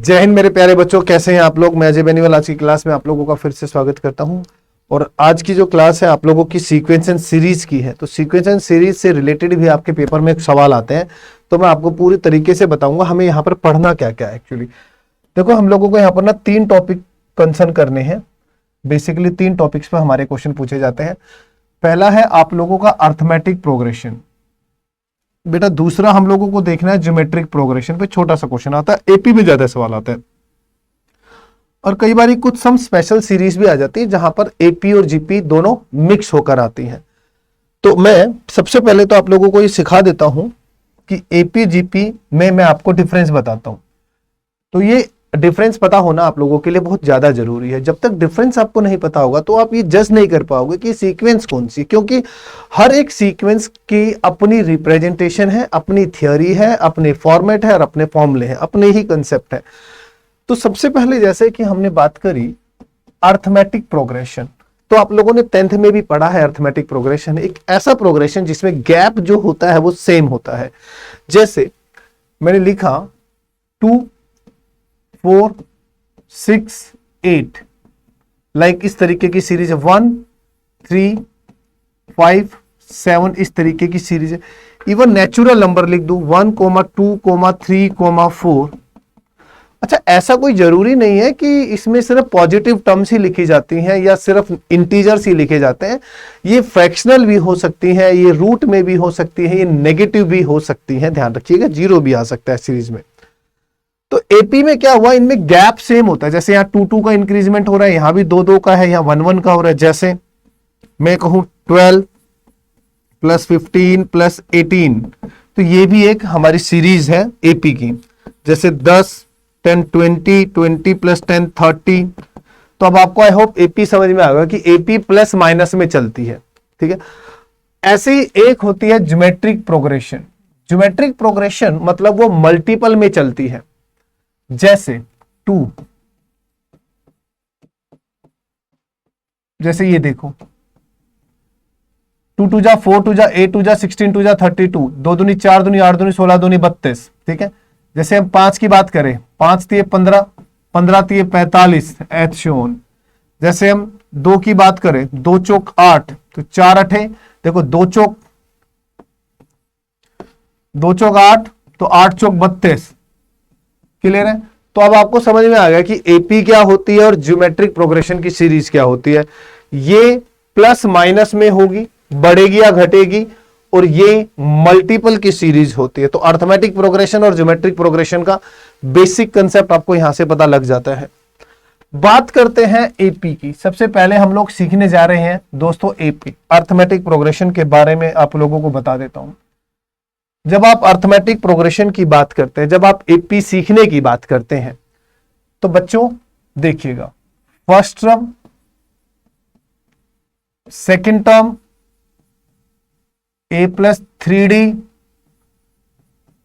जय हिंद मेरे प्यारे बच्चों, कैसे हैं आप लोग। मैं अजय बेनीवाल आज की क्लास में आप लोगों का फिर से स्वागत करता हूं। और आज की जो क्लास है आप लोगों की सीक्वेंस एंड सीरीज की है। तो सीक्वेंस एंड सीरीज से रिलेटेड भी आपके पेपर में सवाल आते हैं, तो मैं आपको पूरी तरीके से बताऊंगा हमें यहाँ पर पढ़ना क्या क्या है। एक्चुअली देखो, हम लोगों को यहाँ पर ना 3 टॉपिक कंसर्न करने हैं। बेसिकली 3 टॉपिक्स पर हमारे क्वेश्चन पूछे जाते हैं। पहला है आप लोगों का अर्थमेटिक प्रोग्रेशन बेटा। दूसरा हम लोगों को देखना है ज्योमेट्रिक प्रोग्रेशन पे, छोटा सा क्वेश्चन आता है, एपी में ज्यादा सवाल आता है। और कई बार कुछ सम स्पेशल सीरीज भी आ जाती है जहां पर एपी और जीपी दोनों मिक्स होकर आती हैं। तो मैं सबसे पहले तो आप लोगों को ये सिखा देता हूं कि एपी जीपी में मैं आपको डिफरेंस बताता हूं। तो ये डिफरेंस पता होना आप लोगों के लिए बहुत ज्यादा जरूरी है। जब तक डिफरेंस आपको नहीं पता होगा तो आप ये जज नहीं कर पाओगे कि सीक्वेंस कौन सी, क्योंकि हर एक सीक्वेंस की अपनी रिप्रेजेंटेशन है, अपनी थियोरी है, अपने फॉर्मेट है और अपने फॉर्मूले हैं, अपने ही कंसेप्ट है। तो सबसे पहले जैसे कि हमने बात करी अर्थमेटिक प्रोग्रेशन, तो आप लोगों ने 10th में भी पढ़ा है। अर्थमेटिक प्रोग्रेशन एक ऐसा प्रोग्रेशन जिसमें गैप जो होता है वो सेम होता है। जैसे मैंने लिखा 2 4 6 8, लाइक इस तरीके की सीरीज है। 1 3 5 7 इस तरीके की सीरीज है। इवन नेचुरल नंबर लिख दूं 1 2 3 4। अच्छा, ऐसा कोई जरूरी नहीं है कि इसमें सिर्फ पॉजिटिव टर्म्स ही लिखी जाती हैं या सिर्फ इंटीजर्स ही लिखे जाते हैं। ये फ्रैक्शनल भी हो सकती हैं, ये रूट में भी हो सकती है, ये नेगेटिव भी हो सकती हैं। ध्यान रखिएगा, 0 भी आ सकता है सीरीज में। तो एपी में क्या हुआ, इनमें गैप सेम होता है। जैसे यहाँ 2 का इंक्रीजमेंट हो रहा है, यहां भी 2 का है, यहाँ 1 का हो रहा है। जैसे मैं कहूं 12 + 15 + 18, तो ये भी एक हमारी सीरीज है एपी की। जैसे 10 10 20 20 + 10 30। तो अब आपको आई होप एपी समझ में आएगा कि एपी प्लस माइनस में चलती है। ठीक है, ऐसी एक होती है ज्योमेट्रिक प्रोग्रेशन। ज्योमेट्रिक प्रोग्रेशन मतलब वो मल्टीपल में चलती है। जैसे 2, जैसे ये देखो 2 2 जा 4 2 जा 8 2 जा 16 2 जा 32, 2 दूनी 4 दूनी 8 दूनी 16 दूनी 32। ठीक है, जैसे हम 5 की बात करें, 5 तिये 15, 15 तिये 45 एथ शोन। जैसे हम 2 की बात करें, 2 चौक 8, तो 4 अठे देखो 2 चौक 8, तो 8 चौक 32। क्लियर है। तो अब आपको समझ में आ गया कि एपी क्या होती है और ज्योमेट्रिक प्रोग्रेशन की सीरीज क्या होती है। ये प्लस माइनस में होगी, बढ़ेगी या घटेगी, और ये मल्टीपल की सीरीज होती है। तो अर्थमेटिक प्रोग्रेशन और ज्योमेट्रिक प्रोग्रेशन का बेसिक कंसेप्ट आपको यहां से पता लग जाता है। बात करते हैं एपी की। सबसे पहले हम लोग सीखने जा रहे हैं दोस्तों एपी, अर्थमेटिक प्रोग्रेशन के बारे में आप लोगों को बता देता हूं। जब आप अर्थमेटिक प्रोग्रेशन की बात करते हैं, जब आप एपी सीखने की बात करते हैं, तो बच्चों देखिएगा, first term, second term a + 3d,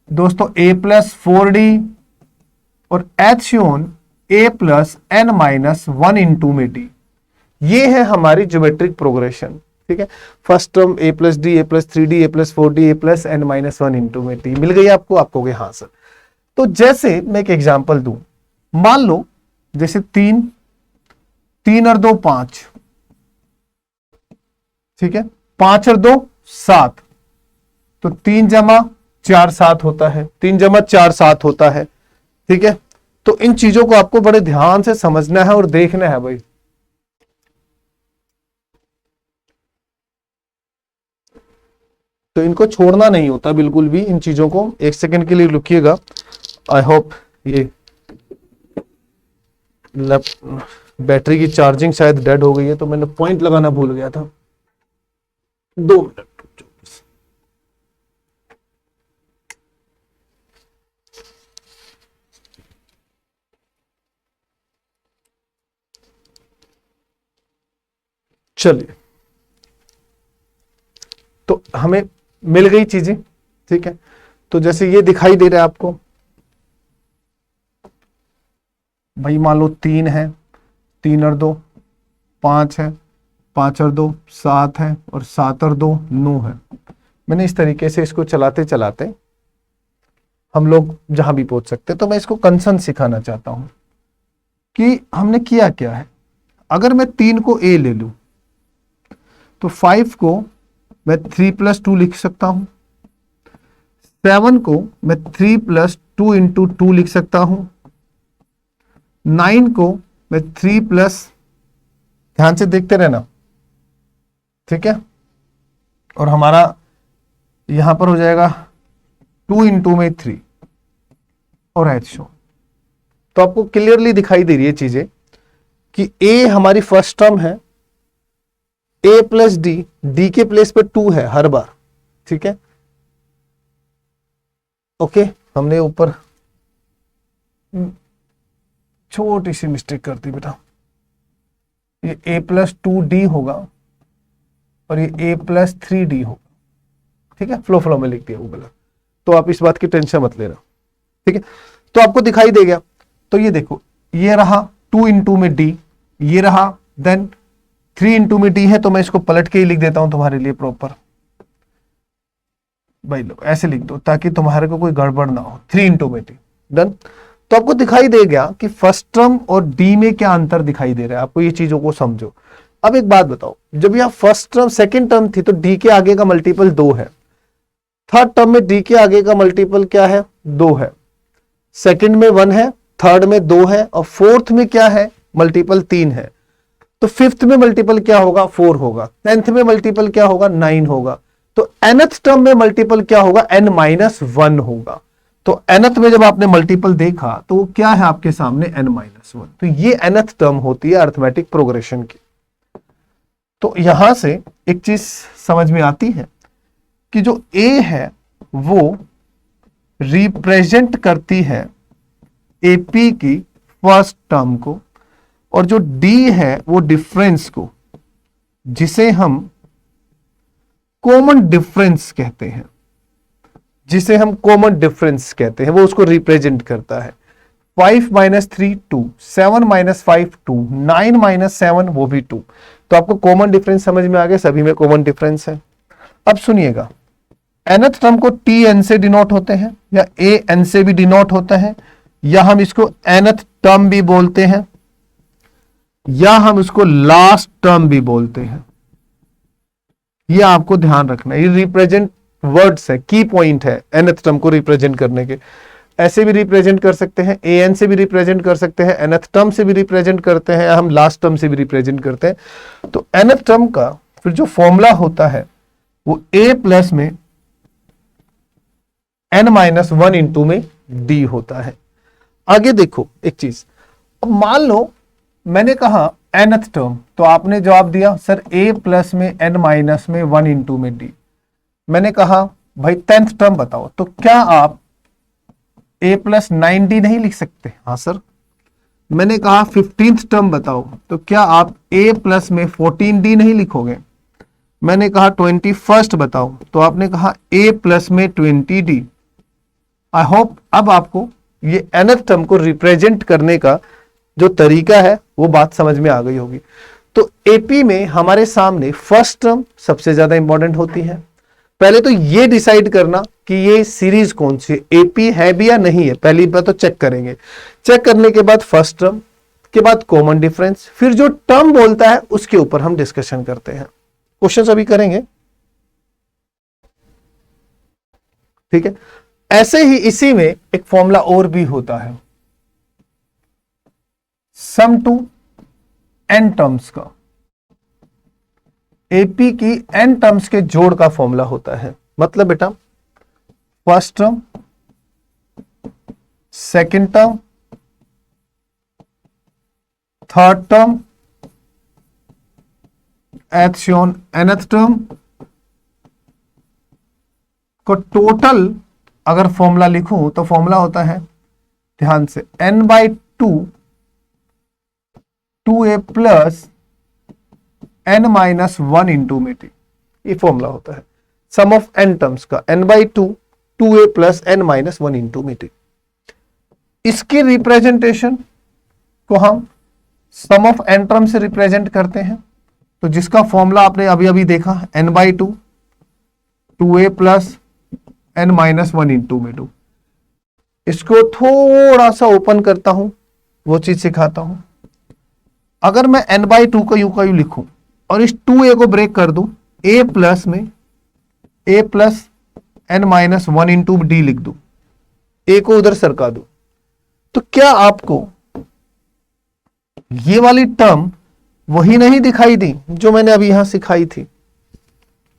दोस्तों a + 4d, और एथ शोन a + n-1 इंटू में d। ये है हमारी ज्योमेट्रिक प्रोग्रेशन। ठीक है, first term a + d, a + 3d, a + 4d, a + n-1 into में d। मिल गई आपको? आपको कहोगे हाँ सर। तो जैसे मैं एक एग्जांपल दूं, मान लो जैसे 3 और 2 5, ठीक है, 5 और 2 7, तो 3 + 4 7 होता है, 3 + 4 7 होता है। ठीक है, तो इन चीजों को आपको बड़े ध्यान से समझना है और देखना है भाई। तो इनको छोड़ना नहीं होता बिल्कुल भी, इन चीजों को। एक सेकंड के लिए रुकिएगा। आई होप ये बैटरी की चार्जिंग शायद डेड हो गई है, तो मैंने पॉइंट लगाना भूल गया था। 2 मिनट। चलिए, तो हमें मिल गई चीजें। ठीक है, तो जैसे ये दिखाई दे रहा है आपको भाई, मान लो 3 है, 3 और 2 5 है, 5 और 2 7 है, और 7 और 2 9 है। मैंने इस तरीके से इसको चलाते चलाते हम लोग जहां भी पहुंच सकते हैं। तो मैं इसको कंसर्न सिखाना चाहता हूं कि हमने किया क्या है। अगर मैं 3 को ए ले लूं तो 5 को मैं 3+2 लिख सकता हूं, 7 को मैं 3+2 इंटू 2 लिख सकता हूं, 9 को मैं 3+, ध्यान से देखते रहना, ठीक है, और हमारा यहां पर हो जाएगा 2 इंटू में 3 और एच शो। तो आपको क्लियरली दिखाई दे रही है चीजें कि ए हमारी फर्स्ट टर्म है, ए प्लस डी, डी के प्लेस पे 2 है हर बार, ठीक है, ओके। हमने ऊपर छोटी सी मिस्टेक कर दी बेटा, ये a+2d होगा और ये a+3d होगा, ठीक है, फ्लो में लिख दिया वो गलत, तो आप इस बात की टेंशन मत लेना, ठीक है। तो आपको दिखाई दे गया। तो ये देखो, ये रहा 2 इंटू में d, ये रहा, देन 3 इंटू में d है, तो मैं इसको पलट के ही लिख देता हूं तुम्हारे लिए प्रॉपर, भाई लो ऐसे लिख दो ताकि तुम्हारे को कोई गड़बड़ ना हो, 3 इंटू में d, डन। तो आपको दिखाई दे गया कि फर्स्ट टर्म और डी में क्या अंतर दिखाई दे रहा है, आपको ये चीजों को समझो। अब एक बात बताओ, जब यहां फर्स्ट टर्म सेकंड टर्म थी तो डी के आगे का मल्टीपल 2 है, थर्ड टर्म में डी के आगे का मल्टीपल क्या है, 2 है, सेकंड में 1 है, थर्ड में 2 है, और फोर्थ में क्या है, मल्टीपल 3 है। तो फिफ्थ में मल्टीपल क्या होगा, 4 होगा, 10th में मल्टीपल क्या होगा, 9 होगा, तो nth टर्म में मल्टीपल क्या होगा, n-1 होगा। तो nth में जब आपने मल्टीपल देखा तो वो क्या है आपके सामने, n-1। तो ये nth टर्म होती है अरिथमेटिक प्रोग्रेशन की। तो यहां से एक चीज समझ में आती है कि जो a है वो रिप्रेजेंट करती है AP की फर्स्ट टर्म को, और जो d है वो डिफरेंस को, जिसे हम कॉमन डिफरेंस कहते हैं, जिसे हम कॉमन डिफरेंस कहते हैं, वो उसको रिप्रेजेंट करता है। 5 - 3 2, 7 - 5 2, 9 - 7 वो भी 2। तो आपको कॉमन डिफरेंस समझ में आ गया, सभी में कॉमन डिफरेंस है। अब सुनिएगा, nth टर्म को tn से डिनोट होते हैं, या an से भी डिनोट होता है, या हम इसको nth टर्म भी बोलते हैं, या हम इसको लास्ट टर्म भी बोलते हैं। ये आपको ध्यान रखना, ये रिप्रेजेंट वर्ड्स है, की पॉइंट है nth टर्म को रिप्रेजेंट करने के। ऐसे भी रिप्रेजेंट कर सकते हैं, an से भी रिप्रेजेंट कर सकते हैं, nth टर्म से भी रिप्रेजेंट करते हैं, हम लास्ट टर्म से भी रिप्रेजेंट करते हैं। तो nth टर्म का फिर जो फॉर्मूला होता है वो a प्लस में n-1 इंटू में d होता है। आगे देखो एक चीज, अब मान लो मैंने कहा nth टर्म, तो आपने जवाब दिया सर a प्लस में n-1 इंटू में d। मैंने कहा भाई 10th टर्म बताओ, तो क्या आप a प्लस 9d नहीं लिख सकते? हाँ सर। मैंने कहा 15th टर्म बताओ, तो क्या आप a प्लस में 14d नहीं लिखोगे? मैंने कहा 21st बताओ, तो आपने कहा a प्लस में 20d। आई होप अब आपको ये nth टर्म को रिप्रेजेंट करने का जो तरीका है वो बात समझ में आ गई होगी। तो एपी में हमारे सामने फर्स्ट टर्म सबसे ज्यादा इंपॉर्टेंट होती है। पहले तो ये डिसाइड करना कि ये सीरीज कौन सी है, एपी है भी या नहीं है, पहली बात तो चेक करेंगे। चेक करने के बाद फर्स्ट टर्म के बाद कॉमन डिफरेंस, फिर जो टर्म बोलता है उसके ऊपर हम डिस्कशन करते हैं। क्वेश्चन अभी करेंगे, ठीक है। ऐसे ही इसी में एक फॉर्मूला और भी होता है, सम टू n टर्म्स का, एपी की n टर्म्स के जोड़ का फॉर्मूला होता है। मतलब बेटा first term, second term, third term, nth term को टोटल अगर फॉर्मूला लिखूं तो फॉर्मूला होता है, ध्यान से, n/2 2a plus n-1 into में t। ये फॉर्मूला होता है सम ऑफ n टर्म्स का, n/2 2a plus n-1 into में t। इसकी रिप्रेजेंटेशन को हम सम ऑफ n टर्म से रिप्रेजेंट करते हैं। तो जिसका फॉर्मूला आपने अभी अभी देखा, n/2 2a plus n-1 into में 2। इसको थोड़ा सा ओपन करता हूं, वो चीज सिखाता हूं। अगर मैं n/2 का यू लिखूं और इस 2a को ब्रेक कर दूं, a प्लस में a plus n-1 into D लिख दूं, a को उधर सरका दूं, तो क्या आपको ये वाली टर्म वही नहीं दिखाई दी जो मैंने अभी यहां सिखाई थी,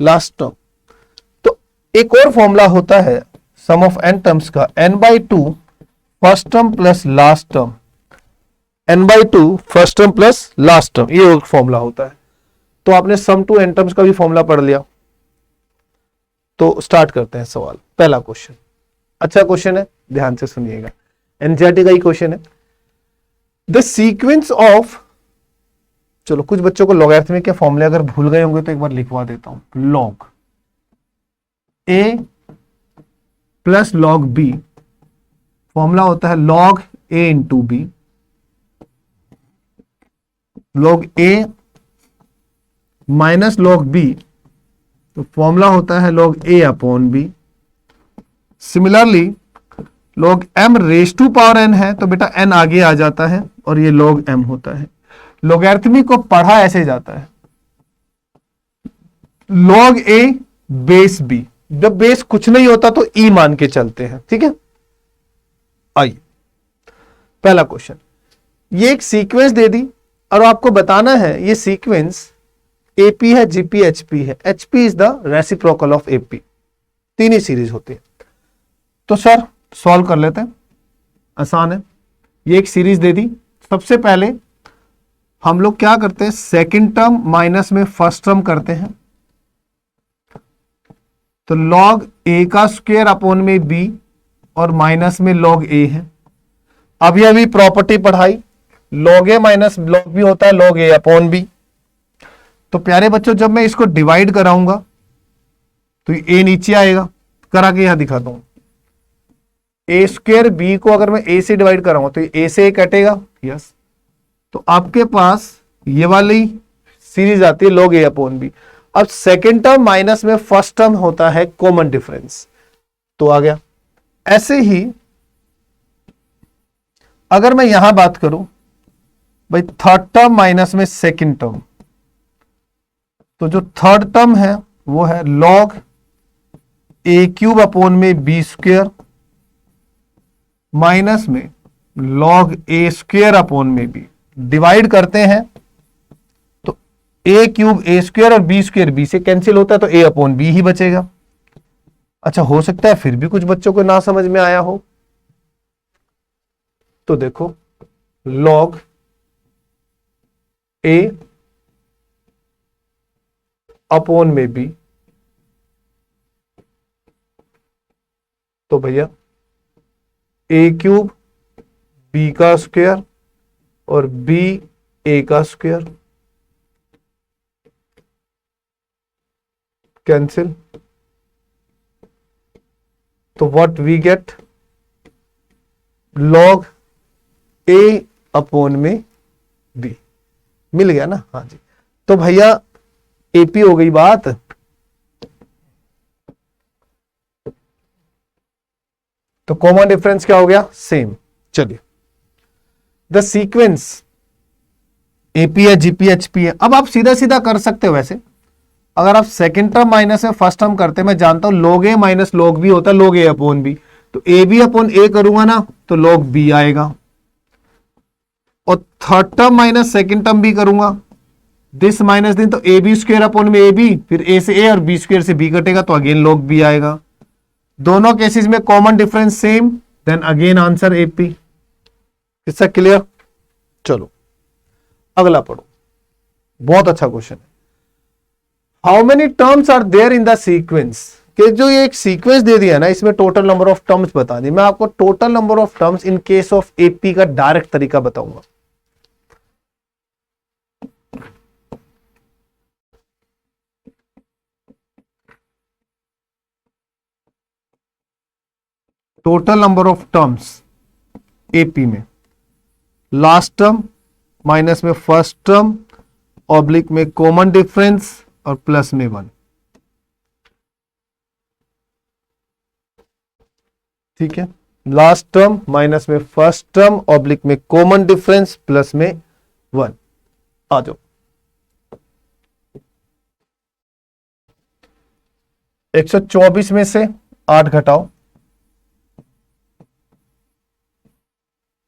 लास्ट टर्म? तो एक और फॉर्मूला होता है सम ऑफ n टर्म्स का, n/2 first term plus last term, n/2 first term plus last term, ये एक फॉर्मूला होता है। तो आपने सम टू n टर्म्स का भी फॉर्मूला पढ़ लिया। तो स्टार्ट करते हैं सवाल। पहला क्वेश्चन, अच्छा क्वेश्चन है, ध्यान से सुनिएगा, एनसीईआरटी का ही क्वेश्चन है। द सीक्वेंस ऑफ, चलो कुछ बच्चों को लॉगरिथमिक के फॉर्मूले अगर भूल गए होंगे तो एक बार लिखवा देता हूं। Log A plus log B, formula होता है log A into B, log A minus log B, तो फॉर्मूला होता है log A upon B. Similarly log m raise to power n है तो बेटा n आगे आ जाता है और ये लॉग m होता है। लॉगरिथमिक को पढ़ा ऐसे जाता है, लॉग a बेस b, जब बेस कुछ नहीं होता तो e मान के चलते हैं, ठीक है। आइए पहला क्वेश्चन, ये एक सीक्वेंस दे दी और आपको बताना है ये सीक्वेंस AP है, GP, HP है। HP is the reciprocal of AP, तीन ही सीरीज होती है। तो सर सॉल्व कर लेते हैं, आसान है। ये एक सीरीज दे दी, सबसे पहले हम लोग क्या करते हैं, सेकंड टर्म माइनस में फर्स्ट टर्म करते हैं। तो लॉग ए का स्क्वायर अपॉन में बी और माइनस में लॉग ए है। अभी अभी प्रॉपर्टी पढ़ाई, log A minus log B होता है लॉग ए अपॉन बी। तो प्यारे बच्चों जब मैं इसको डिवाइड कराऊंगा तो ए नीचे आएगा, करा के यहां दिखाता हूं। ए स्क्वायर बी को अगर मैं ए से डिवाइड कराऊंगा तो ए से ए कटेगा, यस। तो आपके पास ये वाली सीरीज आती है log a अपॉन बी। अब सेकेंड टर्म माइनस में फर्स्ट टर्म होता है कॉमन डिफरेंस, तो आ गया। ऐसे ही अगर मैं यहां बात करूं भाई थर्ड टर्म माइनस में सेकेंड टर्म, तो जो थर्ड टर्म है वो है log a क्यूब अपॉन में बी स्क्वायर माइनस में log a स्क्वायर अपॉन में बी। डिवाइड करते हैं तो a क्यूब a स्क्वायर और b स्क्वायर b से कैंसिल होता है तो a अपॉन b ही बचेगा। अच्छा हो सकता है फिर भी कुछ बच्चों को ना समझ में आया हो, तो देखो log a अपॉन में b, तो भैया a क्यूब b का स्क्वायर और b a का स्क्वायर कैंसिल, तो what we get log a upon में b, मिल गया ना। हाँ जी, तो भैया AP हो गई बात। तो कॉमन डिफरेंस क्या हो गया, सेम। चलिए द सीक्वेंस AP है, GP, HP है। अब आप सीधा सीधा कर सकते हो, वैसे अगर आप सेकेंड टर्म माइनस में फर्स्ट टर्म करते, मैं जानता हूं log a minus log b होता है log a अपॉन b, तो AB अपॉन a करूंगा ना तो log b आएगा, और third term minus second term भी करूंगा, दिस माइनस दिन, तो ए बी स्क्वायर अपॉन में ए बी, फिर ए से ए और बी स्क्वायर से बी कटेगा तो अगेन log b आएगा। दोनों केसेस में common difference same, then again answer AP। इससे क्लियर? चलो अगला पढ़ो, बहुत अच्छा क्वेश्चन है। How many terms are there in the sequence, कि जो ये एक सीक्वेंस दे दिया ना, इसमें टोटल नंबर ऑफ टर्म्स बता दी। मैं आपको total number of terms in case of AP का डायरेक्ट तरीका बताऊंगा। Total number of terms AP में, लास्ट टर्म माइनस में फर्स्ट टर्म ऑब्लिक में कॉमन डिफरेंस और प्लस में 1, ठीक है। लास्ट टर्म माइनस में फर्स्ट टर्म ऑब्लिक में कॉमन डिफरेंस प्लस में 1। आ जाओ 124 में से 8 घटाओ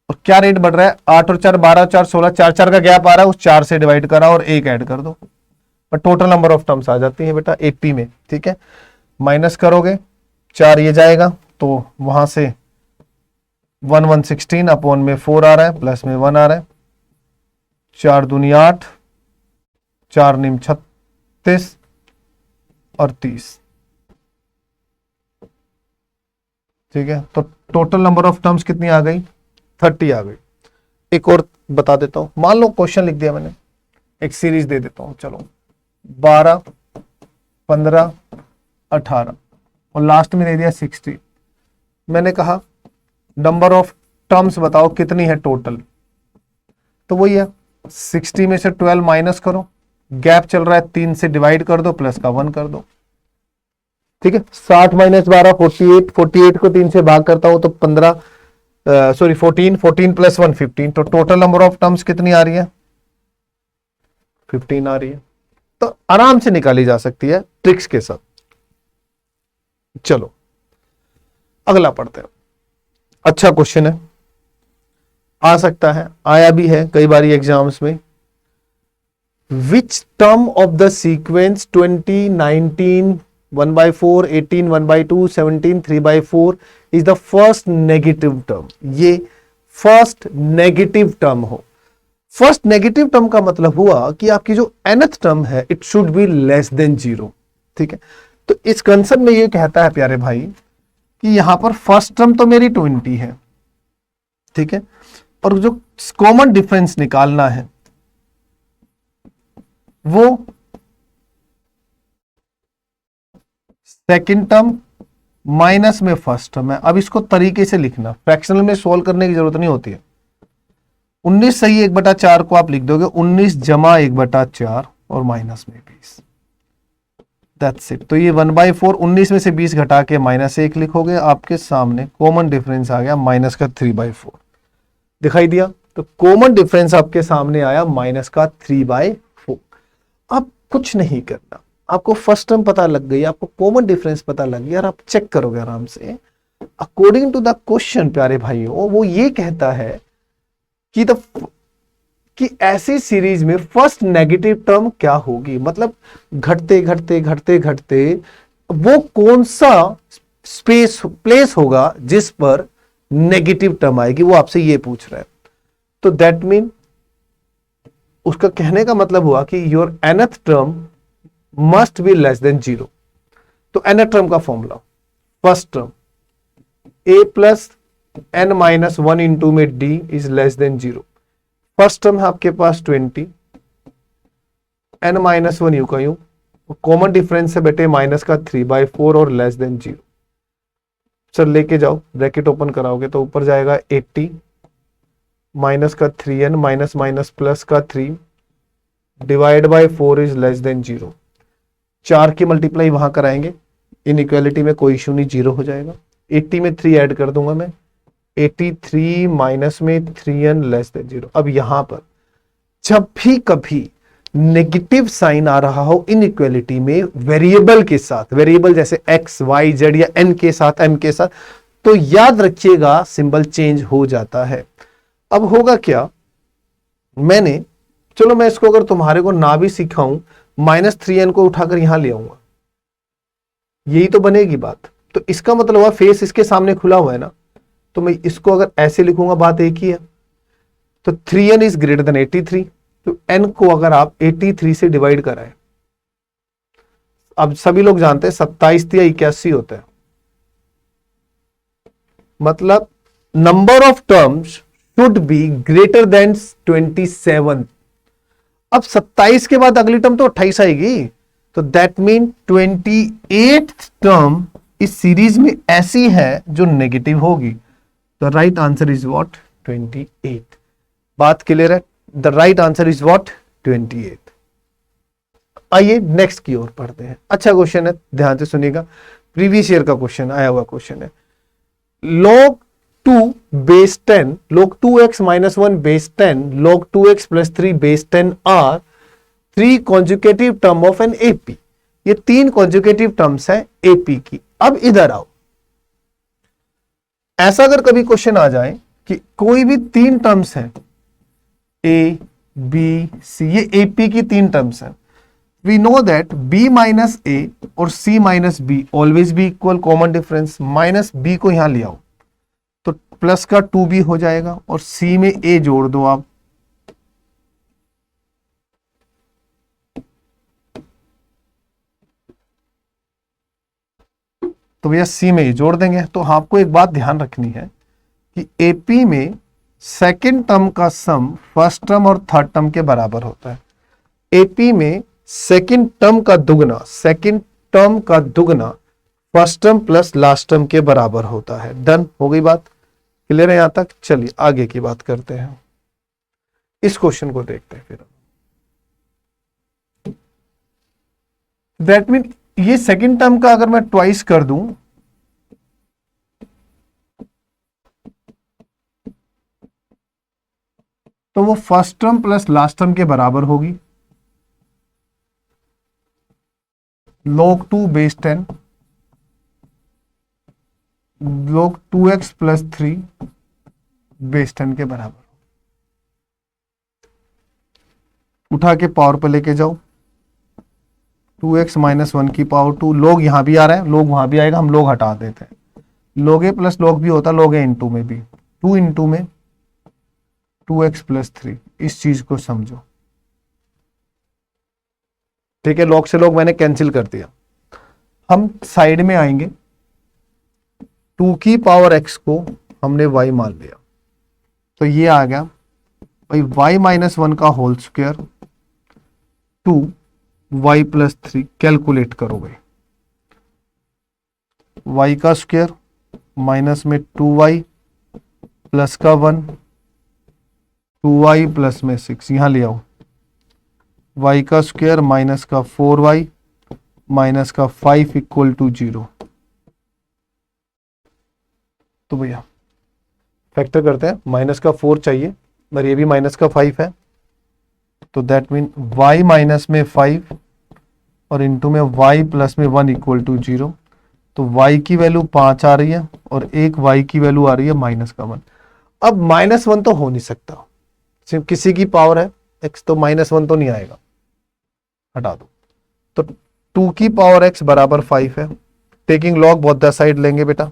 और क्या रेट बढ़ रहा है, 8 और 4 12 और 4 16, 4 4 का गैप आ रहा है, उस 4 से डिवाइड करा और 1 ऐड कर दो, पर टोटल नंबर ऑफ टर्म्स आ जाती है बेटा 80 में। ठीक है, माइनस करोगे 4 ये जाएगा तो वहां से 1 1 16 अपॉन में 4 आ रहा है प्लस में 1 आ रहा है, 4 दूनी 8, 4 निम 36 और 30। ठीक है, तो टोटल नंबर ऑफ टर्म्स कितनी आ गई, 30 आ गई। एक और बता देता हूं, मान लो क्वेश्चन लिख दिया मैंने, एक सीरीज दे देता हूं, चलो 12 15 18 और लास्ट में दे दिया 60। मैंने कहा नंबर ऑफ टर्म्स बताओ कितनी है टोटल, तो वही है 60 में से 12 माइनस करो, गैप चल रहा है 3 से डिवाइड कर दो, प्लस का 1 कर दो। ठीक है, 60 माइनस 12 48, 48 को 3 से भाग करता हूं तो 14, 14 प्लस 1 15, तो टोटल नंबर ऑफ टर्म्स कितनी आ रही है, 15 आ रही है। तो आराम से निकाली जा सकती है ट्रिक्स के साथ। चलो अगला पढ़ते हैं, अच्छा क्वेश्चन है, आ सकता है, आया भी है कई बार एग्जाम्स में। Which term of the sequence 20 19 1/4 18 1/2 17 3/4 is the first negative term. ये फर्स्ट नेगेटिव टर्म हो, फर्स्ट नेगेटिव टर्म का मतलब हुआ कि आपकी जो nth टर्म है it should be less than 0। ठीक है, तो इस कंसेप्ट में ये कहता है प्यारे भाई कि यहां पर फर्स्ट टर्म तो मेरी 20 है, ठीक है, और जो कॉमन डिफरेंस निकालना है वो सेकंड टर्म माइनस में फर्स्ट टर्म है। अब इसको तरीके से लिखना, फ्रैक्शनल में सोल्व करने की जरूरत नहीं होती है। 19 सही 1/4 को आप लिख दोगे 19 जमा 1/4 और माइनस में 20, दैट्स इट। तो ये 1/4, 19 में से 20 घटा के -1 लिखोगे, आपके सामने कॉमन डिफरेंस आ गया माइनस का 3/4, दिखाई दिया। तो कॉमन डिफरेंस आपके सामने आया माइनस का 3/4। अब कुछ नहीं करना, आपको फर्स्ट टर्म पता लग गई, आपको कॉमन डिफरेंस पता लग गया और आप चेक करोगे आराम से। अकॉर्डिंग टू द क्वेश्चन प्यारे भाइयों, वो ये कहता है कि ऐसी सीरीज में फर्स्ट नेगेटिव टर्म क्या होगी, मतलब घटते घटते घटते घटते वो कौन सा प्लेस होगा जिस पर नेगेटिव टर्म आएगी, वो आपसे ये पूछ रहा है। तो दैट मीन उसका कहने का मतलब हुआ कि your nth term must be less than 0। तो nth टर्म का formula, first term a plus n minus 1 into में d is less than 0। First term है आपके पास 20, n माइनस 1 यू का यू, कॉमन डिफरेंस है बेटे माइनस का 3/4 और लेस देन 0। सर लेके जाओ, ब्रैकेट ओपन कराओगे तो ऊपर जाएगा 80 माइनस का 3n माइनस माइनस प्लस का 3 divide by 4 is less than 0। 4 की मल्टीप्लाई वहां कराएंगे, इनइक्वालिटी में कोई इशू नहीं, 0 हो जाएगा। 80 में 3 ऐड कर दूंगा मैं, 83 माइनस में 3n लेस देन 0। अब यहां पर जब भी कभी नेगेटिव साइन आ रहा हो इनइक्वालिटी में वेरिएबल के साथ, वेरिएबल जैसे x y z या n के साथ m के साथ, तो याद रखिएगा सिंबल चेंज हो जाता है। अब होगा क्या, चलो मैं इसको अगर तुम्हारे को ना भी सिखाऊं, -3n को उठाकर यहां ले आऊंगा, यही तो बनेगी बात। तो इसका मतलब हुआ फेस इसके सामने खुला हुआ है ना, तो मैं इसको अगर ऐसे लिखूंगा बात एक ही है। तो 3n इज ग्रेटर देन 83, तो n को अगर आप 83 से डिवाइड कराएं, अब सभी लोग जानते हैं 27 या 81 होता है, मतलब number of terms should be greater than 27। अब 27 के बाद अगली टर्म तो 28 आएगी, तो दैट मीन 28th टर्म इस सीरीज में ऐसी है जो नेगेटिव होगी। The right answer is what, 28। बात क्लियर है, the right answer is what, 28। आइए नेक्स्ट की ओर पढ़ते हैं। अच्छा क्वेश्चन है, ध्यान से सुनिएगा, प्रीवियस ईयर का क्वेश्चन आया हुआ क्वेश्चन है। log 2 base 10, log 2x minus 1 base 10, log 2x plus 3 base 10 are 3 conjugative term of an AP. ये 3 कॉन्जुकेटिव टर्म्स है एपी की। अब इधर आओ, ऐसा अगर कभी क्वेश्चन आ जाए कि कोई भी 3 टर्म्स है ए बी सी, ये एपी की 3 टर्म्स है, we know that b minus A और c minus B always be equal, common difference minus B को यहां ले आओ तो प्लस का 2b हो जाएगा और c में a जोड़ दो आप, तो भैया c में a जोड़ देंगे। तो आपको एक बात ध्यान रखनी है कि एपी में सेकेंड टर्म का सम फर्स्ट टर्म और थर्ड टर्म के बराबर होता है। एपी में सेकेंड टर्म का दुगना first term plus last term के बराबर होता है। डन हो गई बात, क्लियर है यहां तक? चलिए आगे की बात करते हैं, इस क्वेश्चन को देखते हैं फिर। दैट मीन ये सेकेंड टर्म का अगर मैं ट्वाइस कर दूं तो वो first term plus last term के बराबर होगी। log 2 base 10, log 2x plus 3 base 10 के बराबर। उठा के पावर पे लेके जाओ, 2x माइनस 1 की पावर 2, log यहां भी आ रहा है, log वहां भी आएगा, हम log हटा देते हैं। log a plus log b होता है log a इंटू में भी, 2 इंटू में 2x प्लस 3, इस चीज को समझो। ठीक है, log से log मैंने कैंसिल कर दिया। हम साइड में आएंगे, 2 की पावर x को हमने y मान लिया, तो ये आ गया भाई y माइनस 1 का whole square 2y plus 3, calculate करो भाई। y का स्क्वायर माइनस में 2y प्लस का 1, 2y प्लस में 6, यहां ले आओ, y का स्क्वायर माइनस का 4y माइनस का 5 इक्वल टू 0। तो भैया फैक्टर करते हैं, माइनस का 4 चाहिए पर ये भी माइनस का 5 है, तो दैट मीन y माइनस में 5 और इंटू में y प्लस में 1 इक्वल टू 0। तो y की वैल्यू 5 आ रही है और एक y की वैल्यू आ रही है माइनस का 1। अब माइनस 1 तो हो नहीं सकता, सिर्फ किसी की पावर है x, तो माइनस 1 तो नहीं आएगा, हटा दो। तो 2 की पावर x बराबर 5 है, taking log both the side लेंगे बेटा,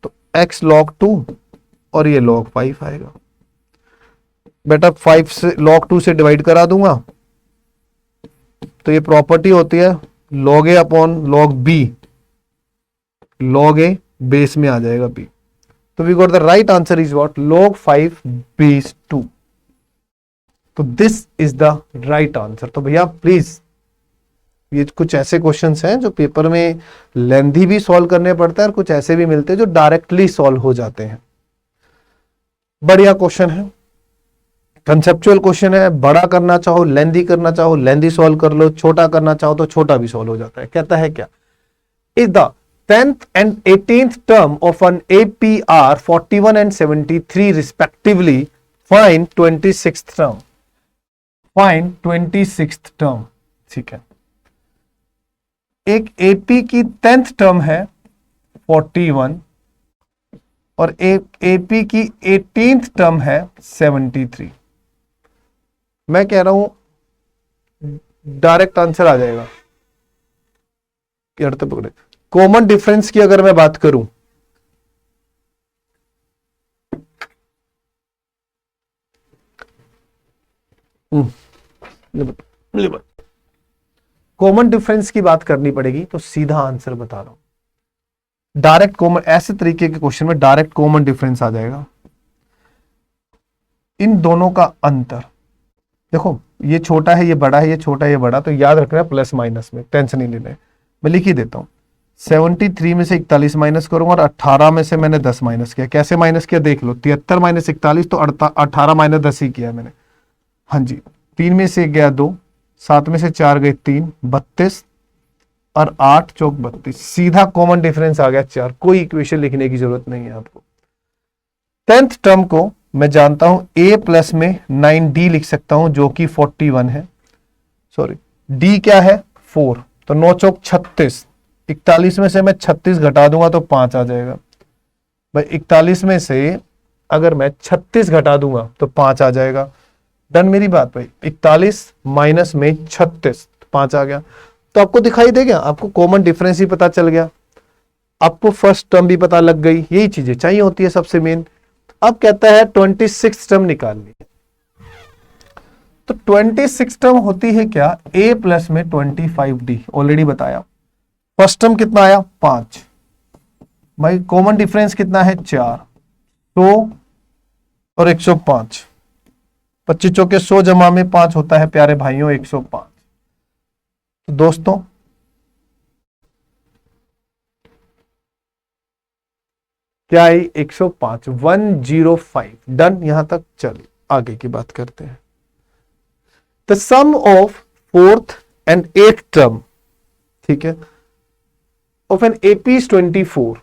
तो x log 2 और ये log 5 आएगा बेटा। 5 से log 2 से डिवाइड करा दूंगा तो ये प्रॉपर्टी होती है log a upon log b, log a base में आ जाएगा b। तो we got the right answer is what, log 5 base 2। तो this is the right answer. तो भैया प्लीज, ये कुछ ऐसे क्वेश्चंस हैं जो पेपर में लेंथी भी सॉल्व करने पड़ता है और कुछ ऐसे भी मिलते हैं जो डायरेक्टली सॉल्व हो जाते हैं। बढ़िया क्वेश्चन है, कंसेप्चुअल क्वेश्चन है, बड़ा करना चाहो लेंथी करना चाहो लेंथी सॉल्व कर लो, छोटा करना चाहो तो छोटा भी सॉल्व हो जाता है। कहता है क्या, is the 10th and 18th term of an APR 41 and 73 respectively, find 26th term, find 26th term। ठीक है, एक AP की 10th टर्म है 41 और एक AP की 18th टर्म है 73। मैं कह रहा हूं डायरेक्ट आंसर आ जाएगा। तो पकड़े, कॉमन डिफरेंस की अगर मैं बात करूं, कॉमन डिफरेंस की बात करनी पड़ेगी तो सीधा आंसर बता रहा हूं। डायरेक्ट कॉमन, ऐसे तरीके के क्वेश्चन में डायरेक्ट कॉमन डिफरेंस आ जाएगा। इन दोनों का अंतर देखो, ये छोटा है ये बड़ा है, ये छोटा है ये बड़ा, तो याद रखना प्लस माइनस में, टेंशन नहीं लेना है। मैं लिख ही देता हूं, 73 में से 41 माइनस करूंगा और 18 में से मैंने 10 माइनस किया। कैसे माइनस किया देख लो, 73 माइनस 41 तो 18 माइनस 10 ही किया मैंने। हाँ जी, 3 में से गया 2, 7 में से 4 गए 3, 32 और 8 चौक 32, सीधा कॉमन डिफरेंस आ गया 4। कोई इक्वेशन लिखने की जरूरत नहीं है आपको। 10th टर्म को मैं जानता हूं a प्लस में 9d लिख सकता हूं जो कि 41 है। सॉरी, d क्या है 4, तो 9 चौक 36, 41 में से मैं 36 घटा दूंगा तो 5 आ जाएगा। भाई 41 में से अगर मैं 36 घटा दूंगा तो 5 आ जाएगा। डन मेरी बात भाई, 41 माइनस में 36, 5 आ गया। तो आपको दिखाई दे गया, आपको कॉमन डिफरेंस ही पता चल गया, आपको फर्स्ट टर्म भी पता लग गई। यही चीजें चाहिए होती है सबसे मेन। अब कहता है 26 टर्म निकालनी है। तो 26 टर्म होती है क्या, a प्लस में 25d, ऑलरेडी बताया। फर्स्ट टर्म कितना आया 5, भाई कॉमन डिफरेंस कितना है 4, 100 और 105, 25 चौके 100 जमा में 5 होता है प्यारे भाइयों 105। तो दोस्तों क्या आई 105, 105। डन, यहां तक। चलिए आगे की बात करते हैं। The sum of fourth and eighth term, ठीक है, of an AP is 24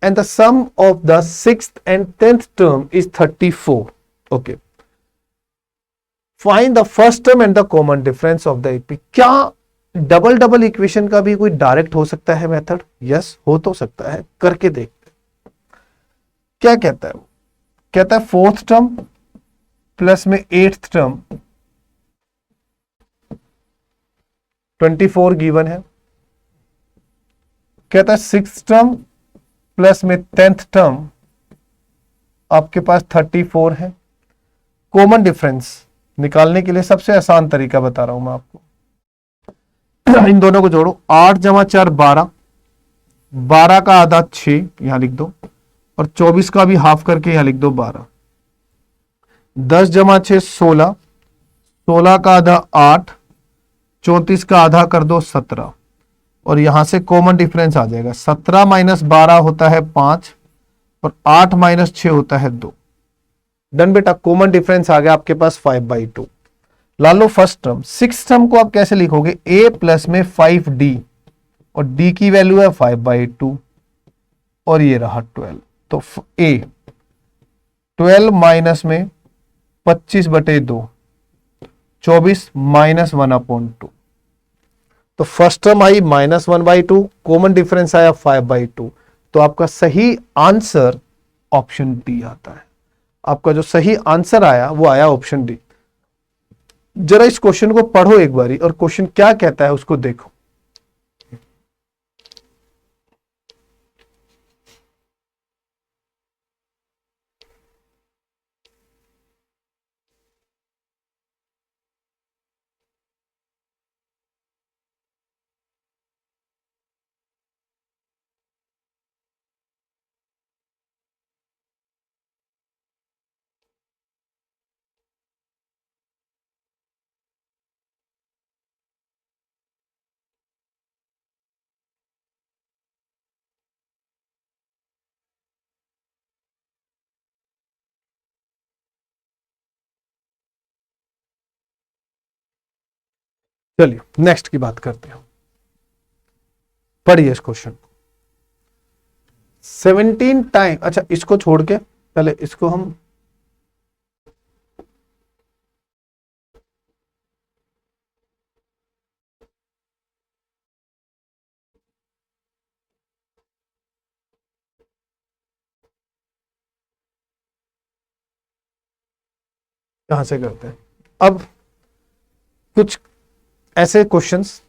and the sum of the sixth and 10th term is 34। Okay, find the first term and the common difference of the AP. क्या double double equation का भी कोई direct हो सकता है method? Yes, हो तो सकता है, करके देखते हैं। क्या कहता है वो? कहता है फोर्थ टर्म प्लस में एट्थ टर्म 24 गिवन है। कहता है सिक्स टर्म प्लस में 10th टर्म आपके पास 34 है। कॉमन डिफरेंस निकालने के लिए सबसे आसान तरीका बता रहा हूं मैं आपको। इन दोनों को जोड़ो, 8 जमा 4 12, 12 का आधा 6 यहां लिख दो, और 24 का भी हाफ करके यहां लिख दो 12। 10 जमा 6 16, 16 का आधा 8, 34 का आधा कर दो 17, और यहां से कॉमन डिफरेंस आ जाएगा। 17 माइनस 12 होता है 5, और 8 माइनस 6 होता है 2। डन बेटा, कॉमन डिफरेंस आ गया आपके पास 5/2। ला लो फर्स्ट टर्म। सिक्स टर्म को आप कैसे लिखोगे, a प्लस में 5d, और d की वैल्यू है 5/2, और ये रहा 12। तो a 12 माइनस में 25/2, 24 माइनस 1/2। तो फर्स्ट टर्म आई -1/2, कॉमन डिफरेंस आया 5/2। तो आपका सही आंसर ऑप्शन डी आता है। आपका जो सही आंसर आया वो आया ऑप्शन डी। जरा इस क्वेश्चन को पढ़ो एक बारी, और क्वेश्चन क्या कहता है उसको देखो। चलिए नेक्स्ट की बात करते हैं। पढ़िए इस क्वेश्चन को। 17 टाइम, अच्छा इसको छोड़ के पहले इसको हम कहां से करते हैं। अब कुछ ऐसे क्वेश्चंस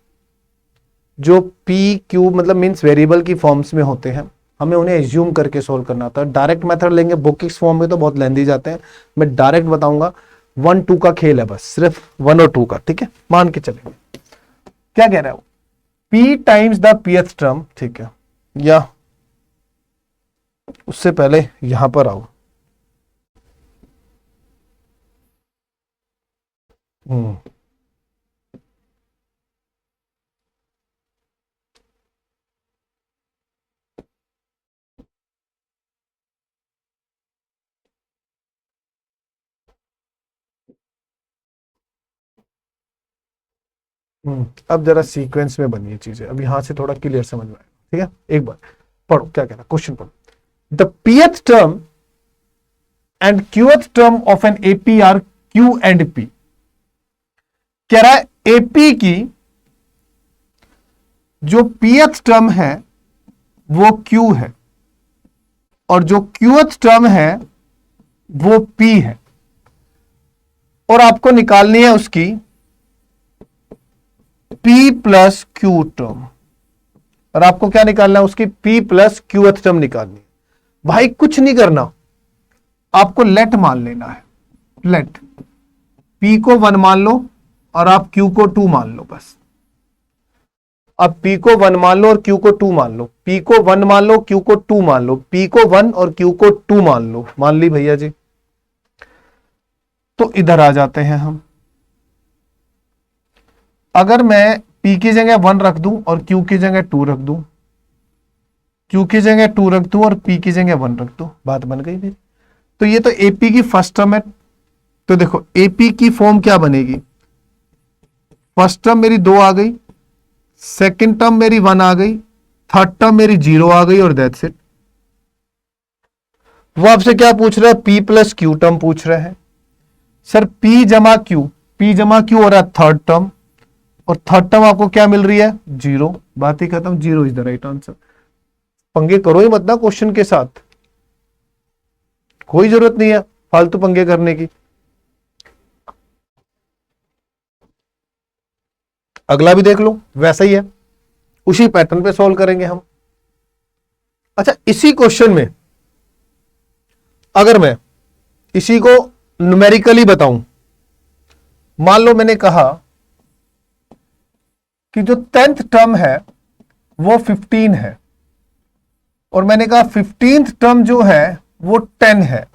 जो पी क्यू मतलब मींस वेरिएबल की फॉर्म्स में होते हैं, हमें उन्हें एज्यूम करके सोल्व करना होता है। डायरेक्ट मेथड लेंगे बुक इस फॉर्म में तो बहुत लेंदी जाते हैं। मैं डायरेक्ट बताऊंगा, 1 2 का खेल है, बस सिर्फ 1 और 2 का, ठीक है, मान के चलेंगे। क्या कह रहा है वो, p times the pth term, ठीक है, या उससे पहले यहां पर आओ। अब जरा सीक्वेंस में बनी चीजें, अब यहां से थोड़ा क्लियर समझ में आएगा। ठीक है, एक बार पढ़ो क्या कह रहा है क्वेश्चन, पढ़ो। The pth term and qth term of an AP are Q and P. कह रहा है एपी की जो पीएथ टर्म है वो क्यू है और जो क्यूथ टर्म है वो पी है, और आपको निकालनी है उसकी P प्लस क्यू टर्म। और आपको क्या निकालना है? उसकी P प्लस क्यूएथ टर्म निकालनी है। भाई कुछ नहीं करना, आपको लेट मान लेना है। लेट P को 1 मान लो और आप Q को 2 मान लो। बस अब P को 1 मान लो और Q को 2 मान लो। P को 1 मान लो, Q को 2 मान लो। P को 1 और Q को 2 मान लो। मान ली भैया जी। तो इधर आ जाते हैं हम। अगर मैं P की जगह 1 रख दूं और Q की जगह 2 रख दूं, Q की जगह 2 रख दूं और P की जगह 1 रख दूं, बात बन गई मेरी। तो ये तो AP की फर्स्ट टर्म है। तो देखो AP की फॉर्म क्या बनेगी? फर्स्ट टर्म मेरी 2 आ गई, सेकंड टर्म मेरी 1 आ गई, थर्ड टर्म मेरी 0 आ गई और दैट्स इट। वो आपसे क्या पूछ रहा है? P प्लस क्यू टर्म पूछ रहे हैं। सर P जमा क्यू हो रहा है थर्ड टर्म, और थर्ड टर्म आपको क्या मिल रही है? 0। बात ही खत्म। 0 इज द राइट आंसर। पंगे करो ही मत ना क्वेश्चन के साथ, कोई जरूरत नहीं है फालतू पंगे करने की। अगला भी देख लो, वैसा ही है, उसी पैटर्न पे सॉल्व करेंगे हम। अच्छा, इसी क्वेश्चन में अगर मैं इसी को न्यूमेरिकली बताऊं, मान लो मैंने कहा कि जो 10th टर्म है वो 15 है, और मैंने कहा 15th टर्म जो है वो 10 है।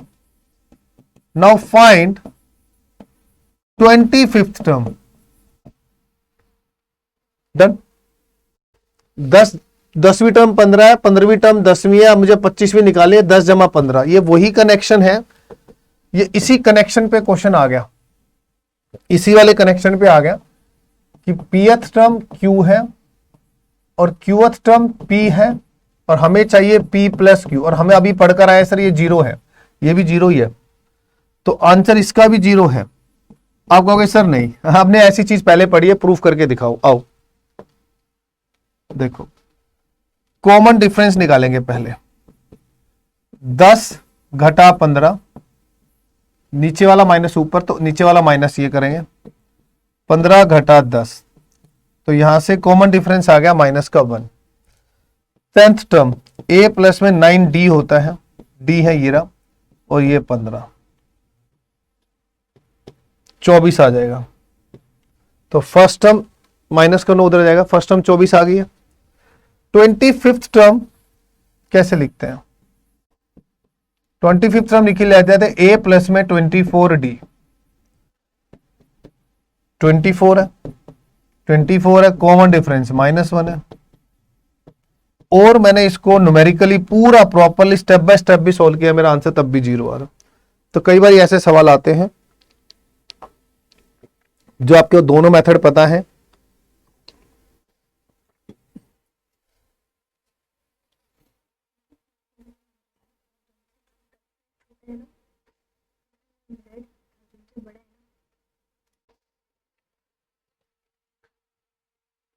Now find 25th term. Done. 10वीं टर्म 15 है, 15वीं टर्म 10वीं है, अब मुझे 25वीं निकाली है। 10 जमा 15, ये वही कनेक्शन है। ये इसी कनेक्शन पे क्वेश्चन आ गया, इसी वाले कनेक्शन पे आ गया कि पीएथ टर्म क्यू है और क्यूएथ टर्म पी है, और हमें चाहिए P प्लस क्यू, और हमें अभी पढ़कर आया सर ये 0 है, ये भी 0 ही है, तो आंसर इसका भी 0 है। आप कहोगे सर नहीं, आपने ऐसी चीज पहले पढ़ी है, प्रूफ करके दिखाओ। आओ देखो, कॉमन डिफरेंस निकालेंगे पहले। 10 घटा 15, नीचे वाला माइनस ऊपर, तो नीचे वाला माइनस ये करेंगे। 15 घटा 10, तो यहां से कॉमन डिफरेंस आ गया माइनस का 1। 10th टर्म A प्लस में 9D होता है, D है ये रहा, और ये 15, 24 आ जाएगा। तो फर्स्ट टर्म माइनस का 9 उधर जाएगा, फर्स्ट टर्म 24 आ गई है। 25th टर्म कैसे लिखते हैं? 25th टर्म लिखी जाते हैं A प्लस में 24D। 24 है, 24 है, कॉमन डिफरेंस -1 है, और मैंने इसको न्यूमेरिकली पूरा प्रॉपरली स्टेप बाय स्टेप भी सॉल्व किया, मेरा आंसर तब भी 0 आ रहा। तो कई बार ऐसे सवाल आते हैं जो आपको दोनों मेथड पता है,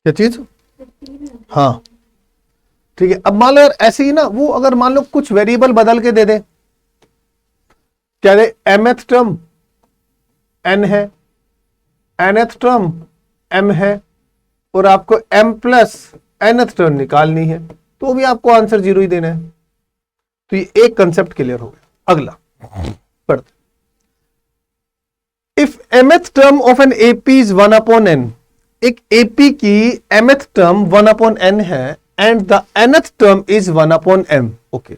क्या चीज? हाँ ठीक है। अब मान लो यार ऐसे ही ना, वो अगर मान लो कुछ वेरिएबल बदल के दे दे, क्या दे? mth टर्म n है, nth टर्म m है, और आपको m प्लस nth टर्म निकालनी है, तो भी आपको आंसर 0 ही देना है। तो ये एक कंसेप्ट क्लियर हो गया। अगला पढ़ते, if mth term of an AP is 1/n, एक AP की mth टर्म 1/n है and the nth term is 1/m, okay,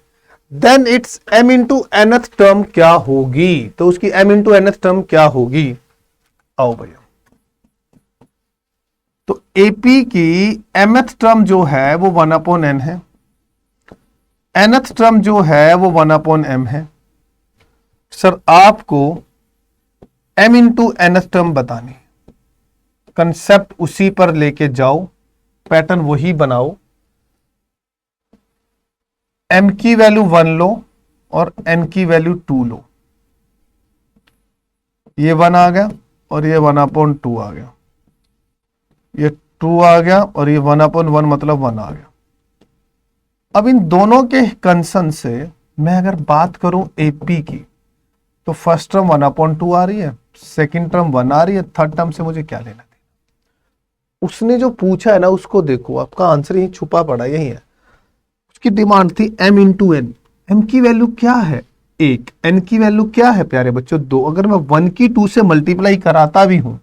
then its m into nth term क्या होगी? तो उसकी m into nth term क्या होगी? आओ भैया, तो AP की mth टर्म जो है वो 1/n है, nth टर्म जो है वो 1/m है। सर आपको m into nth टर्म बतानी, कंसेप्ट उसी पर लेके जाओ, पैटर्न वही बनाओ। m की वैल्यू 1 लो और n की वैल्यू 2 लो, ये 1 आ गया और ये 1/2 आ गया, ये 2 आ गया और ये 1/1 मतलब 1 आ गया। अब इन दोनों के कंसन से मैं अगर बात करूं एपी की, तो फर्स्ट टर्म 1/2 आ रही है, सेकंड टर्म 1 आ रही है, थर्ड टर्म से मुझे क्या लेना देना। उसने जो पूछा है ना उसको देखो, आपका आंसर यही छुपा पड़ा, यही है। उसकी डिमांड थी m इंटू एन। एम की वैल्यू क्या है 1, एन की वैल्यू क्या है प्यारे बच्चों 2। अगर मैं 1 की 2 से मल्टीप्लाई कराता भी हूं,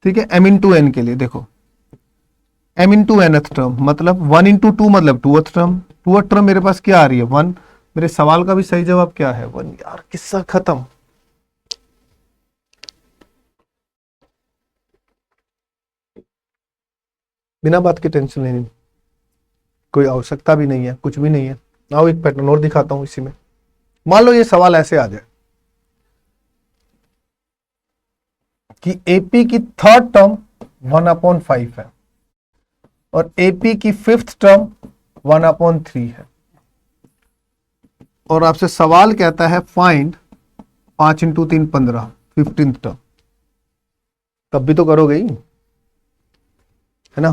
ठीक है, m इंटू एन के लिए देखो, m इंटू nth टर्म मतलब 1 इंटू 2 मतलब 2th टर्म। 2th टर्म मेरे पास क्या आ रही है 1। मेरे सवाल का भी सही जवाब क्या है 1। यार किस्सा खत्म। बिना बात की टेंशन लेनी, कोई आवश्यकता भी नहीं है, कुछ भी नहीं है। आओ एक पैटर्न और दिखाता हूं इसी में। मान लो ये सवाल ऐसे आ जाए कि एपी की थर्ड टर्म 1/5 है और एपी की फिफ्थ टर्म 1/3 है, और आपसे सवाल कहता है फाइंड 5 इंटू 3 15 15th टर्म। तब भी तो करोगे ही, है ना।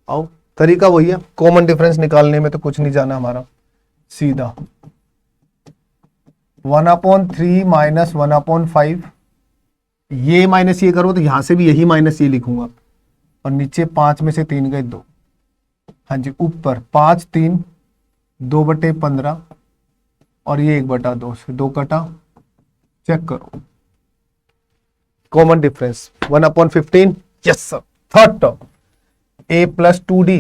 आओ, तरीका वही है, कॉमन डिफरेंस निकालने में तो कुछ नहीं जाना हमारा, सीधा 1/3 माइनस 1/5, ये माइनस ये करो तो यहां से भी यही माइनस ये लिखूंगा, और नीचे 5 में से 3 गए 2। हाँ जी, ऊपर 5 3 2/15 और ये 1/2 से 2 कटा। चेक करो common difference 1/15। Yes sir. Third term a plus 2d,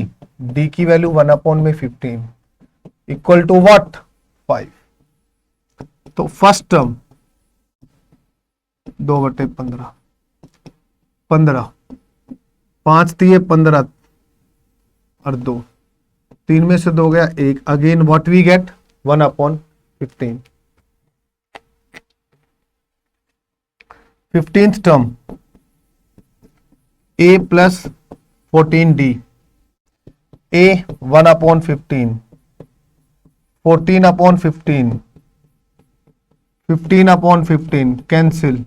d की वैल्यू 1/15 इक्वल टू व्हाट 5। तो फर्स्ट टर्म 2/15, 15, 5 दिए 15 और 2, 3 में से 2 गया 1। Again what we get 1/15। 15th term a plus 14d, a 1/15, 14/15, 15/15 cancel.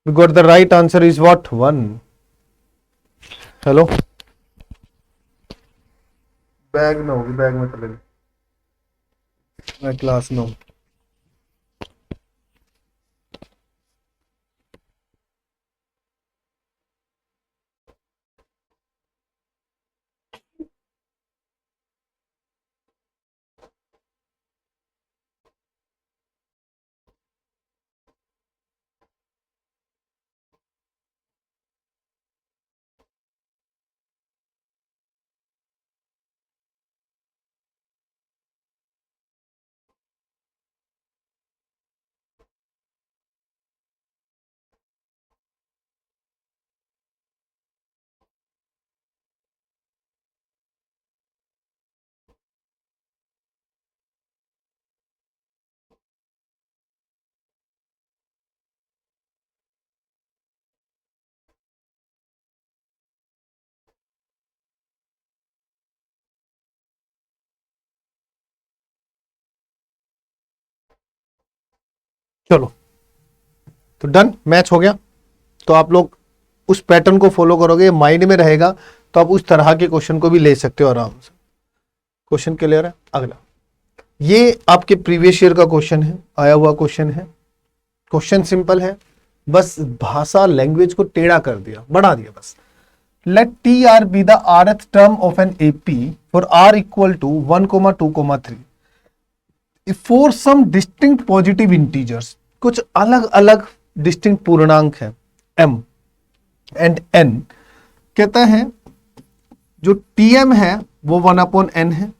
We got the right answer is what 1. Hello, bag में होगी, bag में चले, मैं क्लास में हूँ। चलो, तो डन, मैच हो गया। तो आप लोग उस पैटर्न को फॉलो करोगे, माइंड में रहेगा, तो आप उस तरह के क्वेश्चन को भी ले सकते हो आराम से। क्वेश्चन क्लियर है। अगला, ये आपके प्रीवियस ईयर का क्वेश्चन है, आया हुआ क्वेश्चन है। क्वेश्चन सिंपल है, बस भाषा लैंग्वेज को टेढ़ा कर दिया, बढ़ा दिया बस। Let T R be the rth term of an AP for r equal to 1, 2, 3 for some distinct positive integers. कुछ अलग अलग डिस्टिंक्ट पूर्णांक है m एंड n। कहता है जो tm है वो 1/n है,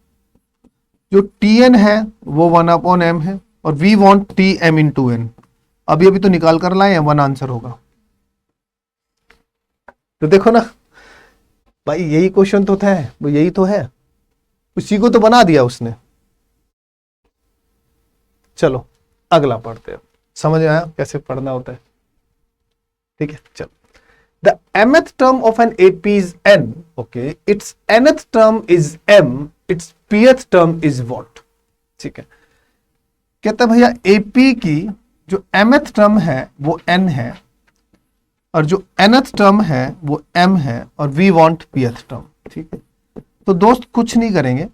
जो tn है वो 1/m है, और we want tm into n। अभी अभी तो निकाल कर लाए हैं, 1 आंसर होगा। तो देखो ना भाई, यही क्वेश्चन तो था, वो यही तो है, उसी को तो बना दिया उसने। चलो अगला पढ़ते हैं, समझ आया कैसे पढ़ना होता है, ठीक है। चलो, the mth term of an AP is n, okay, its nth term is m, its pth term is what। ठीक है, कहता है भैया AP की जो mth टर्म है वो n है और जो nth टर्म है वो m है और वी वांट pth टर्म। ठीक है, तो दोस्त कुछ नहीं करेंगे,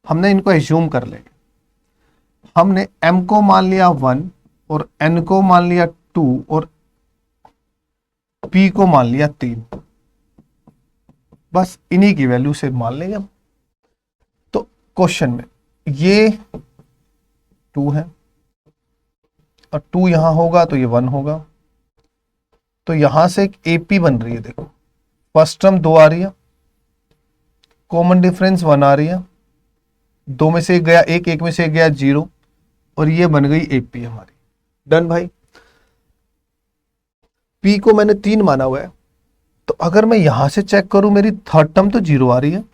हमने इनको एज्यूम कर लेंगे। हमने m को मान लिया 1 और n को मान लिया 2 और p को मान लिया 3, बस इन्हीं की वैल्यू से मान लेंगे हम। तो क्वेश्चन में ये 2 है और 2 यहां होगा तो ये 1 होगा, तो यहां से एक AP बन रही है। देखो फर्स्ट टर्म 2 आ रही है, कॉमन डिफरेंस 1 आ रही है, 2 में से एक गया 1, 1 में से एक गया 0 और ये बन गई AP हमारी। डन भाई। P को मैंने 3 माना हुआ है, तो अगर मैं यहां से चेक करूं मेरी थर्ड टर्म तो 0 आ रही है,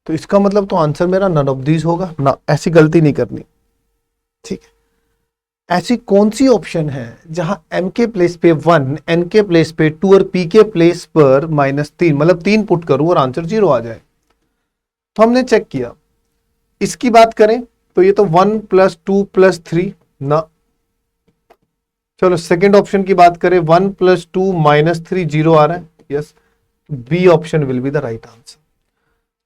तो इसका मतलब तो आंसर मेरा नन ऑफ दीज होगा ना। ऐसी गलती नहीं करनी। ठीक है, ऐसी कौन सी ऑप्शन है जहां m के प्लेस पे 1, n के प्लेस पे 2 और p के प्लेस पर -3, मतलब 3 पुट करूं और आंसर 0 आ जाए। तो हमने चेक किया, इसकी बात करें तो ये तो 1 + 2 + 3 ना। चलो सेकेंड ऑप्शन की बात करें, 1 + 2 - 3 0 आ रहा है। Yes, B option will be the right answer.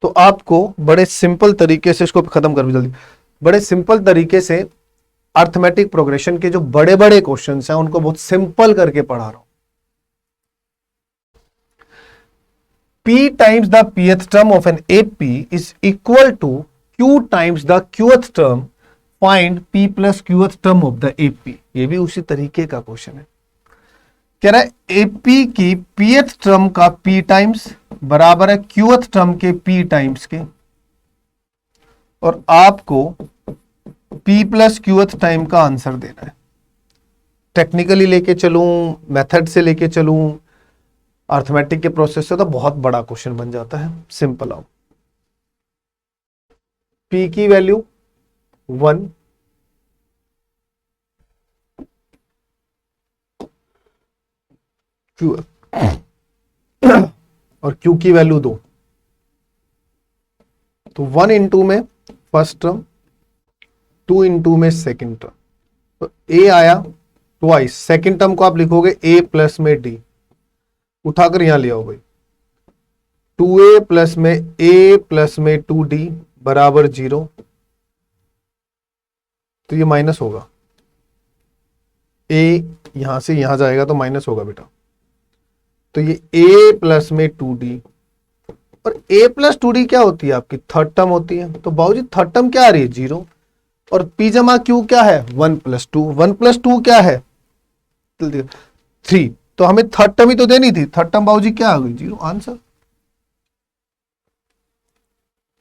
तो आपको बड़े सिंपल तरीके से इसको खत्म कर भी जल्दी, बड़े सिंपल तरीके से अर्थमेटिक प्रोग्रेशन के जो बड़े बड़े क्वेश्चंस हैं उनको बहुत सिंपल करके पढ़ा रहा हूं। P times the pth term of an AP is equal to Q times the qth term, find P plus qth term of the AP। ये भी उसी तरीके का क्वेश्चन है। कह रहा है AP की pth टर्म का P टाइम्स बराबर है qth टर्म के P टाइम्स के, और आपको P प्लस qth टाइम का आंसर देना है। टेक्निकली लेके चलूं, मेथड से लेके चलूं, अर्थमेटिक के प्रोसेस से, तो बहुत बड़ा क्वेश्चन बन जाता है। सिंपल आओ, P की वैल्यू 1, Q और Q की वैल्यू 2, तो 1 × में फर्स्ट टर्म, 2 × में सेकेंड टर्म, तो A आया ट्वाइस। सेकेंड टर्म को आप लिखोगे A प्लस में D, उठाकर यहां ले आओ भाई, 2A प्लस में A प्लस में 2D बराबर 0, तो ये माइनस होगा। A यहां से यहां जाएगा तो माइनस होगा बेटा, तो ये A प्लस में 2D, और A प्लस 2D क्या होती है आपकी? थर्ड टर्म होती है। तो बाबूजी थर्ड टर्म क्या आ रही है? 0, और P जमा Q क्या है? 1 + 2, 1 + 2 क्या है? 3, तो हमें थर्ड टर्म ही तो देनी थी। थर्ड टर्म बाबूजी क्या आ गई? 0, आंसर।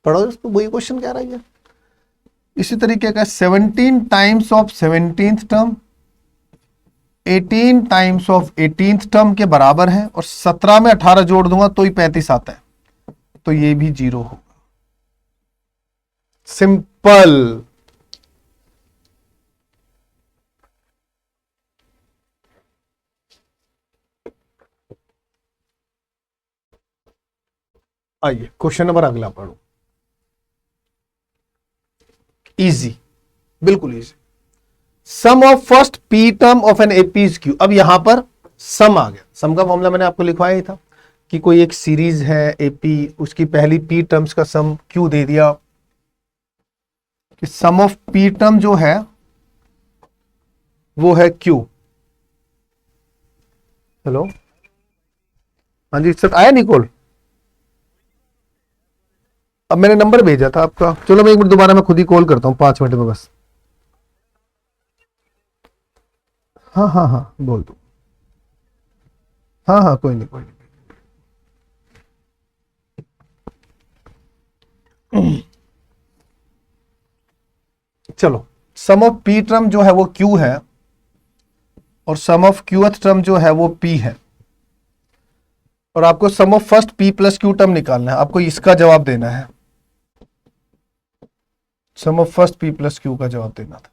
पढ़ो इसको, वही क्वेश्चन कह रहा है। इसी तरीके का 17 times of 17th term 18 times of 18th term के बराबर है, और 17 में 18 जोड़ दूंगा तो ही 35 आता है, तो ये भी 0 होगा। सिंपल। आइए क्वेश्चन नंबर अगला पढ़ो। इजी, बिल्कुल easy. Sum of first P term of an AP is Q. अब यहां पर सम आ गया। सम का फॉर्मूला मैंने आपको लिखवाया ही था कि कोई एक सीरीज है एपी, उसकी पहली पी टर्म्स का सम क्यू दे दिया, कि सम ऑफ पी टर्म जो है वो है क्यू। हेलो, हाँ जी सर, आया निकोल? अब मैंने नंबर भेजा था आपका। चलो मैं एक मिनट दोबारा मैं खुद ही कॉल करता हूँ 5 मिनट में बस। हाँ हाँ हाँ बोल दो। हाँ हाँ कोई नहीं कोई नहीं। चलो, सम ऑफ पी टर्म जो है वो क्यू है, और सम ऑफ क्यूथ टर्म जो है वो पी है, और आपको sum of first P plus Q term निकालना है। आपको इसका जवाब देना है, sum of first P plus Q का जवाब देना था।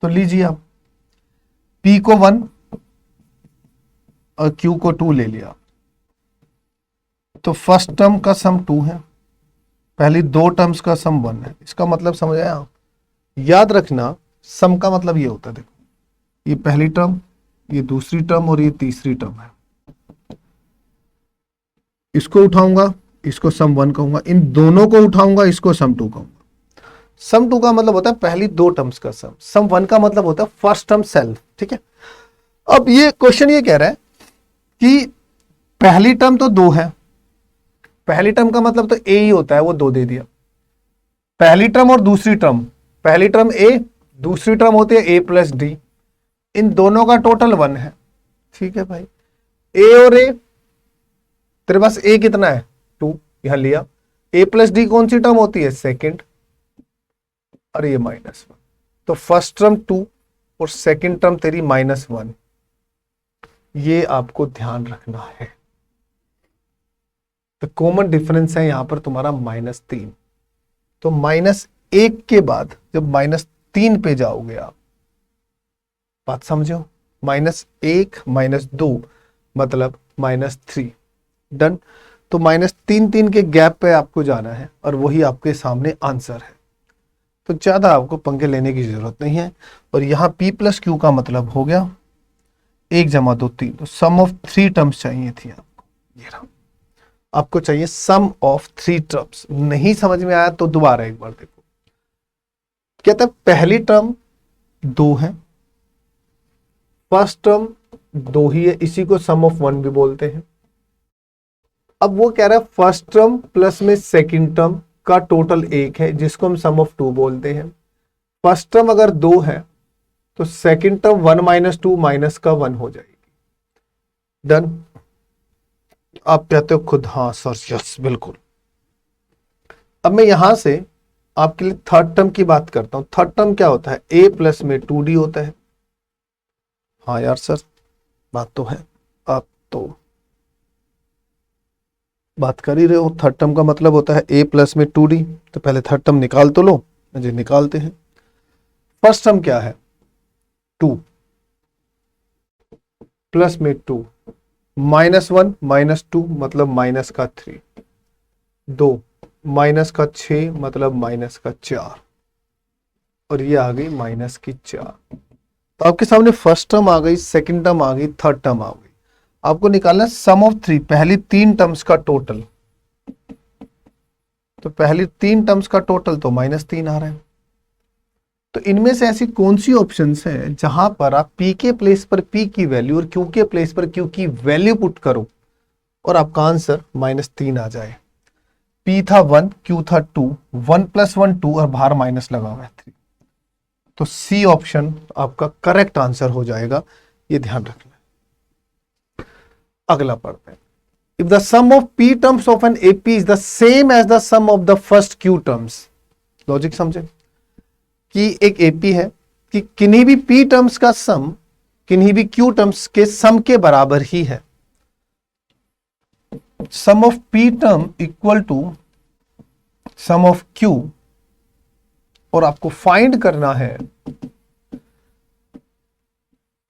तो लीजिए आप P को 1 और Q को 2 ले लिया, तो फर्स्ट टर्म का सम 2 है, पहली 2 टर्म्स का सम 1 है। इसका मतलब समझ आया? याद रखना सम का मतलब ये होता है, देखो ये पहली टर्म, ये दूसरी टर्म और ये तीसरी टर्म है, इसको उठाऊंगा, इसको सम 1 कहूंगा, इन दोनों को उठाऊंगा, इसको सम 2 कहूंगा। सम 2 का मतलब होता है पहली दो टर्म्स का सम, सम 1 का मतलब होता है फर्स्ट टर्म सेल्फ, ठीक है। अब ये क्वेश्चन ये कह रहा है कि पहली टर्म तो 2 है, पहली टर्म का मतलब तो ए ही होता है, वो 2 दे दिया। पहली टर्म और दूसरी टर्म, पहली टर्म ए, दूसरी टर्म होती है ए प्लस डी, इन दोनों का टोटल 1 है, ठीक है भाई। ए और ए, तेरे पास ए कितना है 2, यहां लिया, ए प्लस डी कौन सी टर्म होती है सेकंड, और ये -1, तो फर्स्ट टर्म 2 और सेकंड टर्म तेरी -1, ये आपको ध्यान रखना है। तो कॉमन डिफरेंस है यहां पर तुम्हारा -3, तो -1 के बाद जब -3 पे जाओगे आप, बात समझो, -1 -2 मतलब -3, डन। तो -3 के गैप पे आपको जाना है और वही आपके सामने आंसर है, तो ज्यादा आपको पंगे लेने की जरूरत नहीं है। और यहां P प्लस Q का मतलब हो गया 1 जमा 2 3, तो सम ऑफ 3 टर्म्स चाहिए थी आपको, ये रहा, आपको चाहिए सम ऑफ 3 टर्म्स। नहीं समझ में आया तो दोबारा एक बार देखो, कहते हैं पहली टर्म 2 है, फर्स्ट टर्म 2 ही है, इसी को सम ऑफ 1 भी बोलते हैं। अब वो कह रहा है फर्स्ट टर्म प्लस में सेकंड टर्म का टोटल 1 है, जिसको हम सम ऑफ 2 बोलते हैं। फर्स्ट टर्म अगर 2 है तो सेकंड टर्म 1 - 2 माइनस का 1 हो जाएगी, डन। आप कहते हो खुद हाँ सर यस बिल्कुल। अब मैं यहां से आपके लिए थर्ड टर्म की बात करता हूं। थर्ड टर्म क्या होता है, a प्लस में 2d होता है। हाँ यार सर बात तो है, आप तो बात कर ही रहे हो। थर्ड टर्म का मतलब होता है a प्लस में 2d, तो पहले थर्ड टर्म निकाल तो लो, मुझे निकालते हैं। फर्स्ट टर्म क्या है 2 प्लस में 2, -1 -2 मतलब माइनस का 3, 2 माइनस का 6 मतलब माइनस का 4, और ये आ गई माइनस की 4। तो आपके सामने फर्स्ट टर्म आ गई, सेकंड टर्म आ गई, थर्ड टर्म आ गई। आपको निकालना है सम ऑफ 3, पहली 3 टर्म्स का टोटल। तो पहली 3 टर्म्स का टोटल तो -3 आ रहा है। तो इनमें से ऐसी कौन सी ऑप्शंस है जहां पर आप p के प्लेस पर p की वैल्यू और q के प्लेस पर q की वैल्यू पुट करो और आपका आंसर -3 आ जाए। p था 1, q था 2, 1 + 1 2 और बाहर माइनस लगा हुआ है 3, तो सी ऑप्शन आपका करेक्ट आंसर हो जाएगा, ये ध्यान रखना। अगला पढ़ते हैं। If the sum of p terms of an AP is the same as the sum of the first q terms, logic समझे कि एक AP है कि किन्हीं भी p टर्म्स का सम किन्हीं भी q टर्म्स के सम के बराबर ही है। Sum of p term equal to sum of q, और आपको फाइंड करना है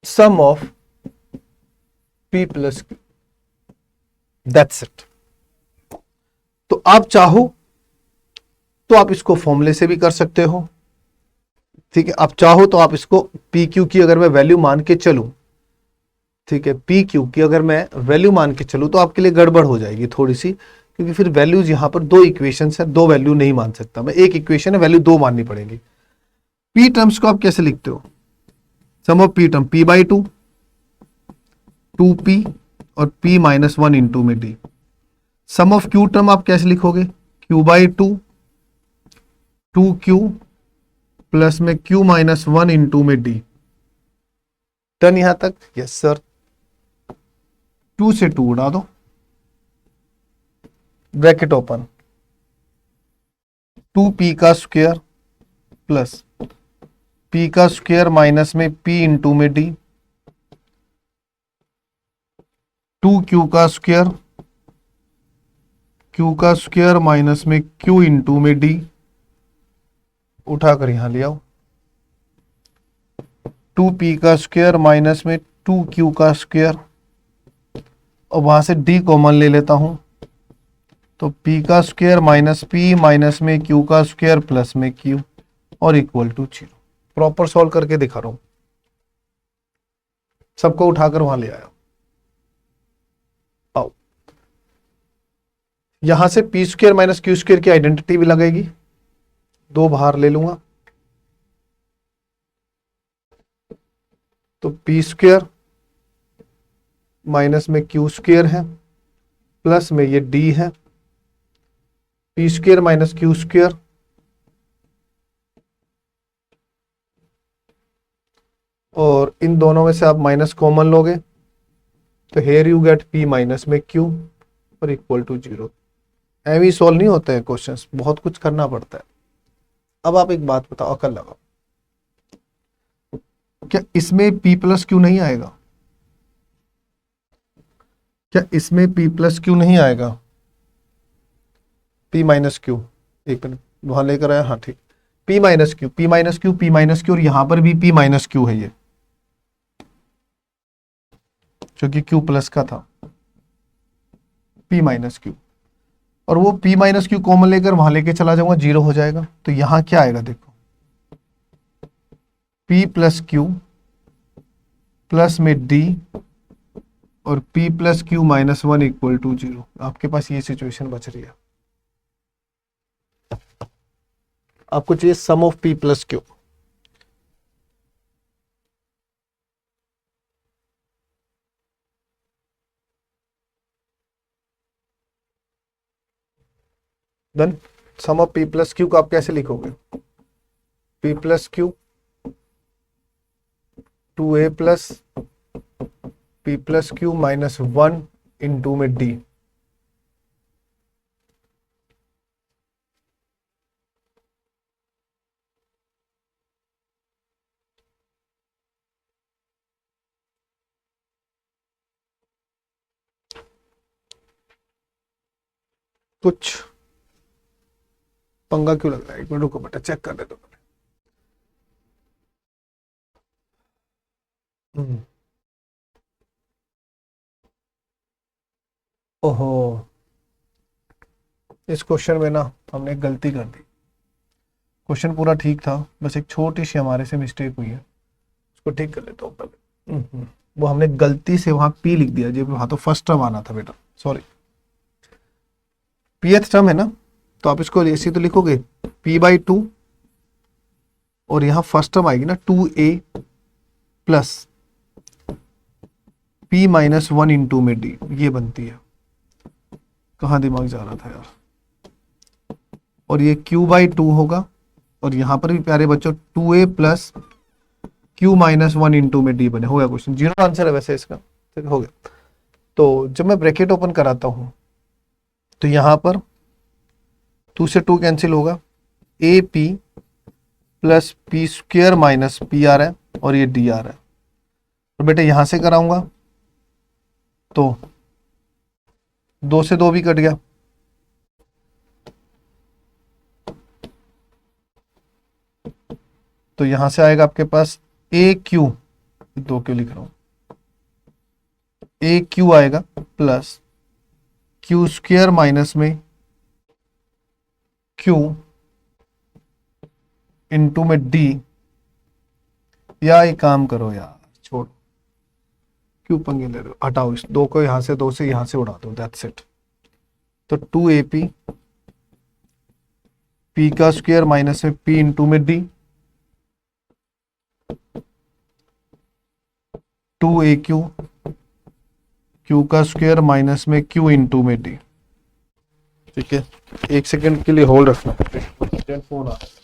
sum of p plus q, that's it. तो आप चाहो तो आप इसको फॉर्मूले से भी कर सकते हो, ठीक है। आप चाहो तो आप इसको पी क्यू की अगर मैं वैल्यू मान के चलूं, ठीक है, पी क्यू की अगर मैं वैल्यू मान के चलूं तो आपके लिए गड़बड़ हो जाएगी थोड़ी सी, क्योंकि फिर वैल्यूज यहां पर 2 इक्वेशंस है, 2 वैल्यू नहीं मान सकता मैं, एक इक्वेशन है वैल्यू 2 माननी पड़ेगी। पी टर्म्स को आप कैसे लिखते हो, सम of P term p/2, 2p और p - 1 इंटू में d। Sum of Q term आप कैसे लिखोगे, q/2, 2q प्लस में q - 1 इंटू में d। टर्न यहां तक, यस सर। 2 से 2 उड़ा दो, ब्रैकेट ओपन, 2p का स्क्वायर प्लस p का स्क्वायर माइनस में p इंटू में d, 2q का स्क्वायर, q का स्क्वायर माइनस में q इंटू में d, उठाकर यहां ले आओ, 2p का स्क्वायर माइनस में 2q का स्क्वायर, और वहां से d कॉमन ले लेता हूं, तो p का स्क्वायर माइनस p माइनस में q का स्क्वायर प्लस में q, और इक्वल टू 0। प्रॉपर सॉल्व करके दिखा रहा हूं, सबको उठाकर वहां ले आया। आओ, यहां से P square minus Q square की आइडेंटिटी भी लगेगी, दो बाहर ले लूंगा, तो पी स्क्वायर माइनस में क्यू स्क्वायर है, प्लस में ये डी है, P square minus Q square, और इन दोनों में से आप माइनस कॉमन लोगे, तो here you get P minus में क्यू और इक्वल टू 0। ऐसे ही सॉल्व नहीं होते हैं क्वेश्चंस, बहुत कुछ करना पड़ता है। अब आप एक बात बताओ, अकल लगाओ, क्या इसमें पी प्लस क्यू नहीं आएगा? क्या इसमें पी प्लस क्यू नहीं आएगा? पी माइनस क्यू, एक मिनट वहां लेकर आया, हाँ ठीक, P minus Q, P minus Q, P minus Q, और यहां पर भी पी माइनस क्यू है ये, क्योंकि क्यू प्लस का था, पी माइनस क्यू, और वो पी माइनस क्यू कॉमन लेकर वहां लेके चला जाऊंगा, 0 हो जाएगा। तो यहां क्या आएगा देखो, पी प्लस क्यू प्लस में डी और p plus Q minus 1 equal to 0। आपके पास ये सिचुएशन बच रही है। आपको चाहिए sum of p plus q, then sum of p plus q को आप कैसे लिखोगे? p plus q 2a plus p plus Q minus 1 इन 2 में d। कुछ पंगा क्यों लग रहा है? एक मिनट रुको बेटा, चेक कर ले दो पहले। ओहो, इस क्वेश्चन में ना हमने एक गलती कर दी। क्वेश्चन पूरा ठीक था, बस एक छोटी सी हमारे से मिस्टेक हुई है, उसको ठीक कर लेता हूँ पहले। वो हमने गलती से वहां पी लिख दिया, जी वहां तो फर्स्ट टर्म आना था बेटा, सॉरी। पीएथ टर्म है ना, तो आप इसको ऐसे तो लिखोगे p/2, और यहां फर्स्ट टर्म आएगी ना 2a प्लस p माइनस 1 इन 2 में d, ये बनती है। कहाँ दिमाग जा रहा था यार। और ये q/2 होगा, और यहां पर भी प्यारे बच्चों 2a प्लस q माइनस 1 इन 2 में d बने। हो गया क्वेश्चन, 0 आंसर है वैसे इसका, ठीक हो गया। तो जब मैं ब्रैकेट ओपन कराता हूं, तो यहां पर 2 से 2 कैंसिल होगा, a p plus p square minus p आ रहा है, और ये डी आ रहा है। तो बेटे यहां से कराऊंगा तो 2 से 2 भी कट गया, तो यहां से आएगा आपके पास ए क्यू, 2 क्यों लिख रहा हूं, ए क्यू आएगा प्लस क्यू स्क्वेयर माइनस में क्यू इनटू में डी। या एक काम करो यार, छोड़, क्यों पंगे ले रहे हो, हटाओ इस 2 को, यहां से 2 से यहां से उड़ा दो, दैट्स इट। तो 2ap पी का स्क्वायर माइनस में पी इंटू में डी, 2aq क्यू का स्क्वायर माइनस में क्यू इंटू में डी। ठीक है, एक सेकंड के लिए होल्ड रखना, फोन आ रहा है।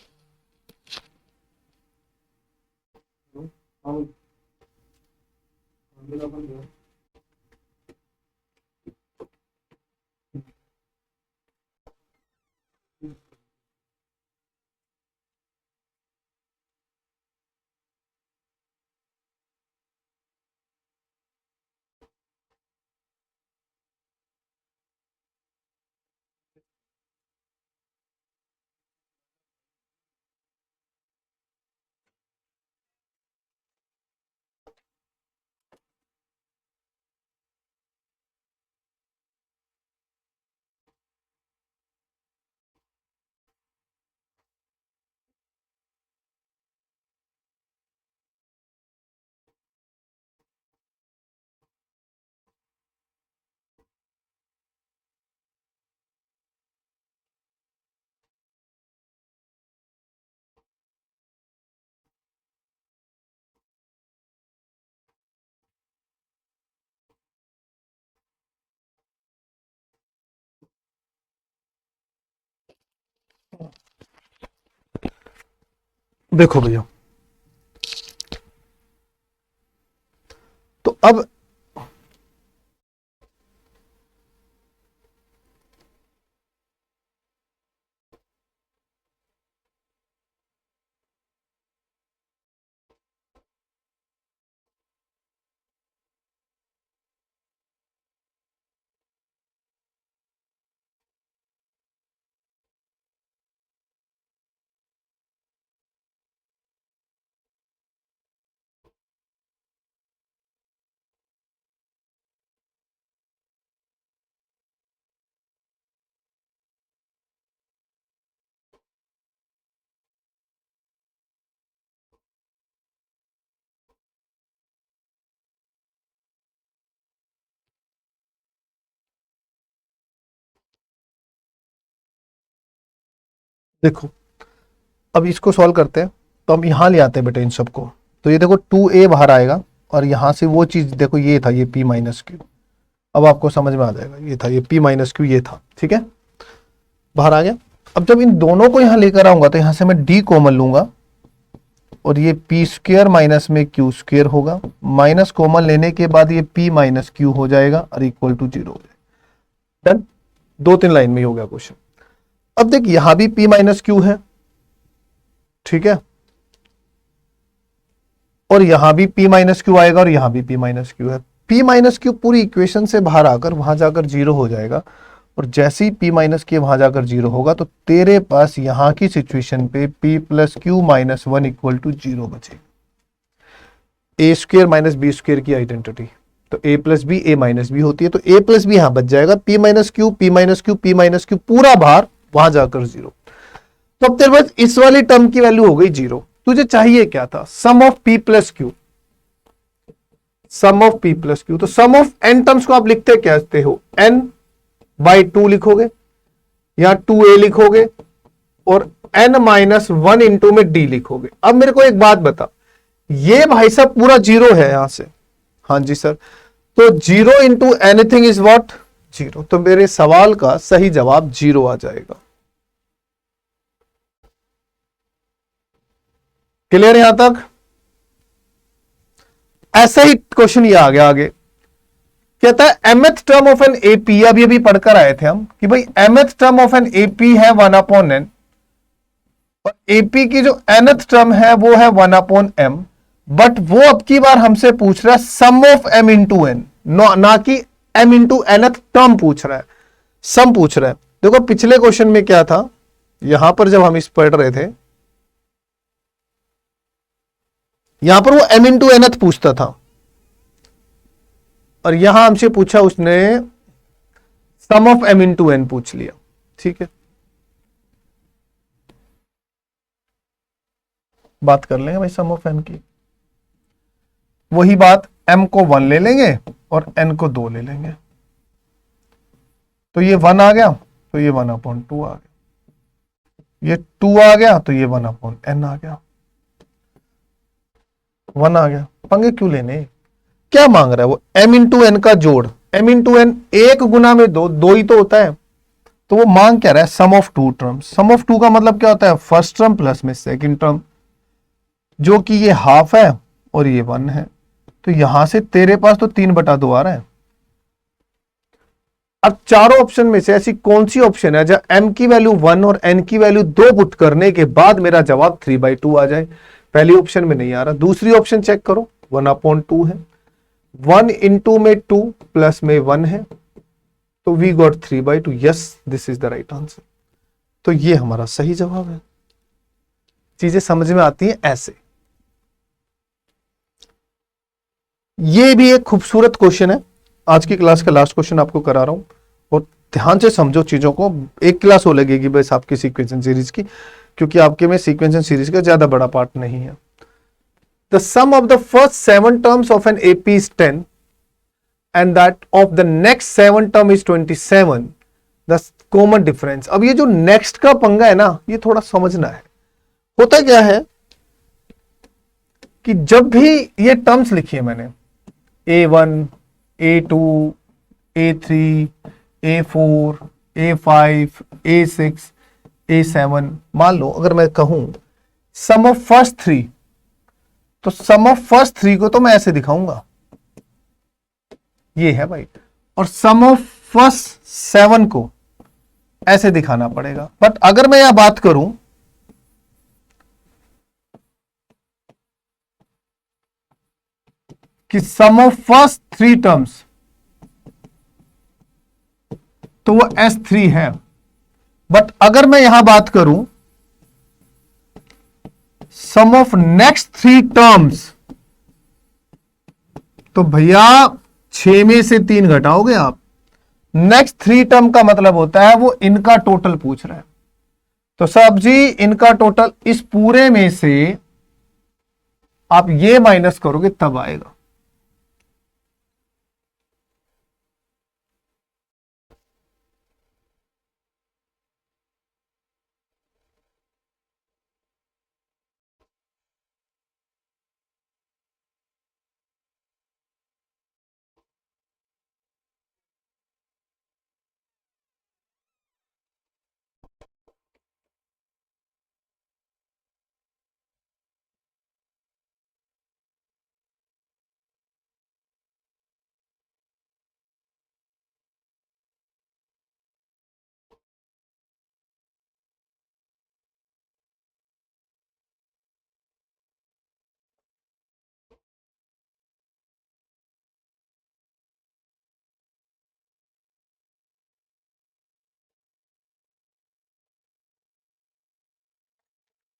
देखो भैया, तो अब देखो, अब इसको सॉल्व करते हैं, तो हम यहां ले आते हैं बेटे इन सबको। तो ये देखो 2a बाहर आएगा, और यहां से वो चीज देखो, ये था, ये p माइनस क्यू। अब आपको समझ में आ जाएगा, ये था, ये p माइनस क्यू, ये था, ठीक है, बाहर आ गया। अब जब इन दोनों को यहां लेकर आऊंगा तो यहां से मैं d कॉमन लूंगा, और ये p स्क्वायर माइनस में q स्क्वायर होगा, माइनस कॉमन लेने के बाद ये p माइनस क्यू हो जाएगा और इक्वल टू 0 हो जाएगा। डन, 2-3 लाइन में ही हो गया क्वेश्चन। अब देख, यहां भी p माइनस क्यू है, ठीक है, और यहां भी p माइनस क्यू आएगा, और यहां भी p माइनस क्यू है। p माइनस क्यू पूरी इक्वेशन से बाहर आकर वहां जाकर 0 हो जाएगा, और जैसे ही p माइनस क्यू वहां जाकर 0 होगा, तो तेरे पास यहां की सिचुएशन पे p plus Q minus 1 equal to 0 बचेगा। A square minus b square की आइडेंटिटी, तो a plus b a minus b होती है, तो a प्लस बी यहां बच जाएगा, p minus Q p minus Q p minus Q पूरा बाहर, वहां जाकर 0। तो अब तेरे पास इस वाली टर्म की वैल्यू हो गई 0। तुझे चाहिए क्या था? Sum of p plus q, sum of p plus q. तो सम ऑफ n टर्म्स को आप लिखते कैसे हो? n बाई 2 लिखोगे, या 2a लिखोगे, और n माइनस 1 इंटू में d लिखोगे। अब मेरे को एक बात बता, ये भाई साहब पूरा 0 है यहां से। हाँ जी सर, तो 0 इंटू एनीथिंग इज व्हाट? 0। तो मेरे सवाल का सही जवाब 0 आ जाएगा। क्लियर है यहां तक? ऐसा ही क्वेश्चन ये आ गया आगे, कहता है mth term of an AP, अभी पढ़कर आए थे हम कि भाई mth term of an AP है 1/n, और एपी की जो nth टर्म है वो है 1/m, बट वो अब की बार हमसे पूछ रहा है sum of m into N, ना कि m इंटू nth टर्म पूछ रहा है, सम पूछ रहा है। देखो पिछले क्वेश्चन में क्या था, यहां पर जब हम इस पढ़ रहे थे, यहां पर वो m इंटू nth पूछता था, और यहां हमसे पूछा उसने सम ऑफ m इंटू n पूछ लिया, ठीक है। बात कर लेंगे भाई सम ऑफ n की, वही बात, m को 1 ले लेंगे और n को 2 ले लेंगे, तो ये 1 आ गया, तो ये 1/2 आ गया, ये 2 आ गया, तो ये 1/n आ गया, 1 आ गया। पंगे क्यों लेने? क्या मांग रहा है वो? m इंटू एन का जोड़, m इंटू एन 1 गुना में 2, 2 ही तो होता है, तो वो मांग क्या रहा है? Sum of 2 term. Some of 2 का मतलब क्या होता है? फर्स्ट टर्म प्लस में सेकंड टर्म, जो कि ये हाफ है और ये 1 है, तो यहां से तेरे पास तो 3/2 आ रहा है। अब चारों ऑप्शन में से ऐसी कौन सी ऑप्शन है जहां m की वैल्यू 1 और n की वैल्यू 2 पुट करने के बाद मेरा जवाब 3/2 आ जाए? पहली ऑप्शन में नहीं आ रहा। दूसरी ऑप्शन चेक करो, 1/2 है, 1 इंटू में 2 प्लस में 1 है, तो we got 3/2। Yes, this is the right answer. तो ये हमारा सही जवाब है। चीजें समझ में आती हैं ऐसे। ये भी एक खूबसूरत क्वेश्चन है, आज की क्लास का लास्ट क्वेश्चन आपको करा रहा हूं, और ध्यान से समझो चीजों को। एक क्लास हो लगेगी बस आपकी सीक्वेंस सीरीज की, क्योंकि आपके में सीक्वेंस सीरीज का ज्यादा बड़ा पार्ट नहीं है। The sum of the first 7 terms of an AP is 10 and that of the next 7 term is 27, the common difference. अब ये जो नेक्स्ट का पंगा है ना, ये थोड़ा समझना है। होता क्या है कि जब भी ये टर्म्स लिखी है मैंने, A1, A2, A3, A4, A5, A6, A7, मान लो अगर मैं कहूं सम ऑफ फर्स्ट थ्री, तो सम ऑफ फर्स्ट थ्री को तो मैं ऐसे दिखाऊंगा, ये है भाई, और सम ऑफ फर्स्ट 7 को ऐसे दिखाना पड़ेगा। बट अगर मैं यहां बात करूं कि सम ऑफ फर्स्ट 3 टर्म्स, तो वो S3 है। बट अगर मैं यहां बात करूं सम ऑफ नेक्स्ट 3 टर्म्स, तो भैया 6 में से 3 घटाओगे आप। नेक्स्ट 3 टर्म का मतलब होता है वो इनका टोटल पूछ रहा है, तो साहब जी इनका टोटल इस पूरे में से आप ये माइनस करोगे तब आएगा।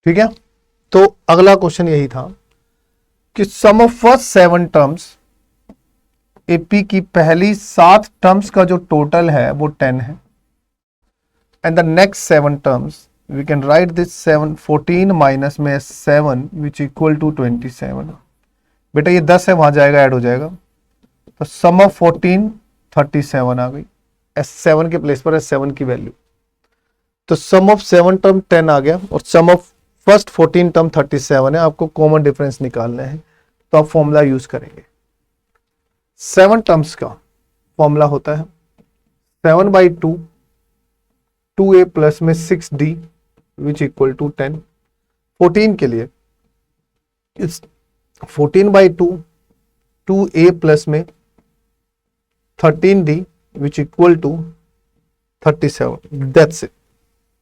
ठीक है, तो अगला क्वेश्चन यही था कि सम ऑफ फर्स्ट 7 टर्म्स, एपी की पहली 7 टर्म्स का जो टोटल है वो 10 है, and the next 7 terms we can write this 7 14 minus में 7 विच इक्वल टू 27। बेटा ये 10 है, वहां जाएगा ऐड हो जाएगा, तो सम ऑफ 14 37 आ गई, S7 के प्लेस पर S7 की वैल्यू, तो सम ऑफ 7 टर्म 10 आ गया और सम ऑफ फर्स्ट 14 टर्म 37 है। आपको कॉमन डिफरेंस निकालना है, तो आप फॉर्मूला यूज करेंगे। 7 टर्म्स का फॉर्मूला होता है 7/2 2a प्लस में 6d विच इक्वल टू 10। 14 के लिए इट्स 14/2 2a प्लस में 13d which equal to 37। That's it,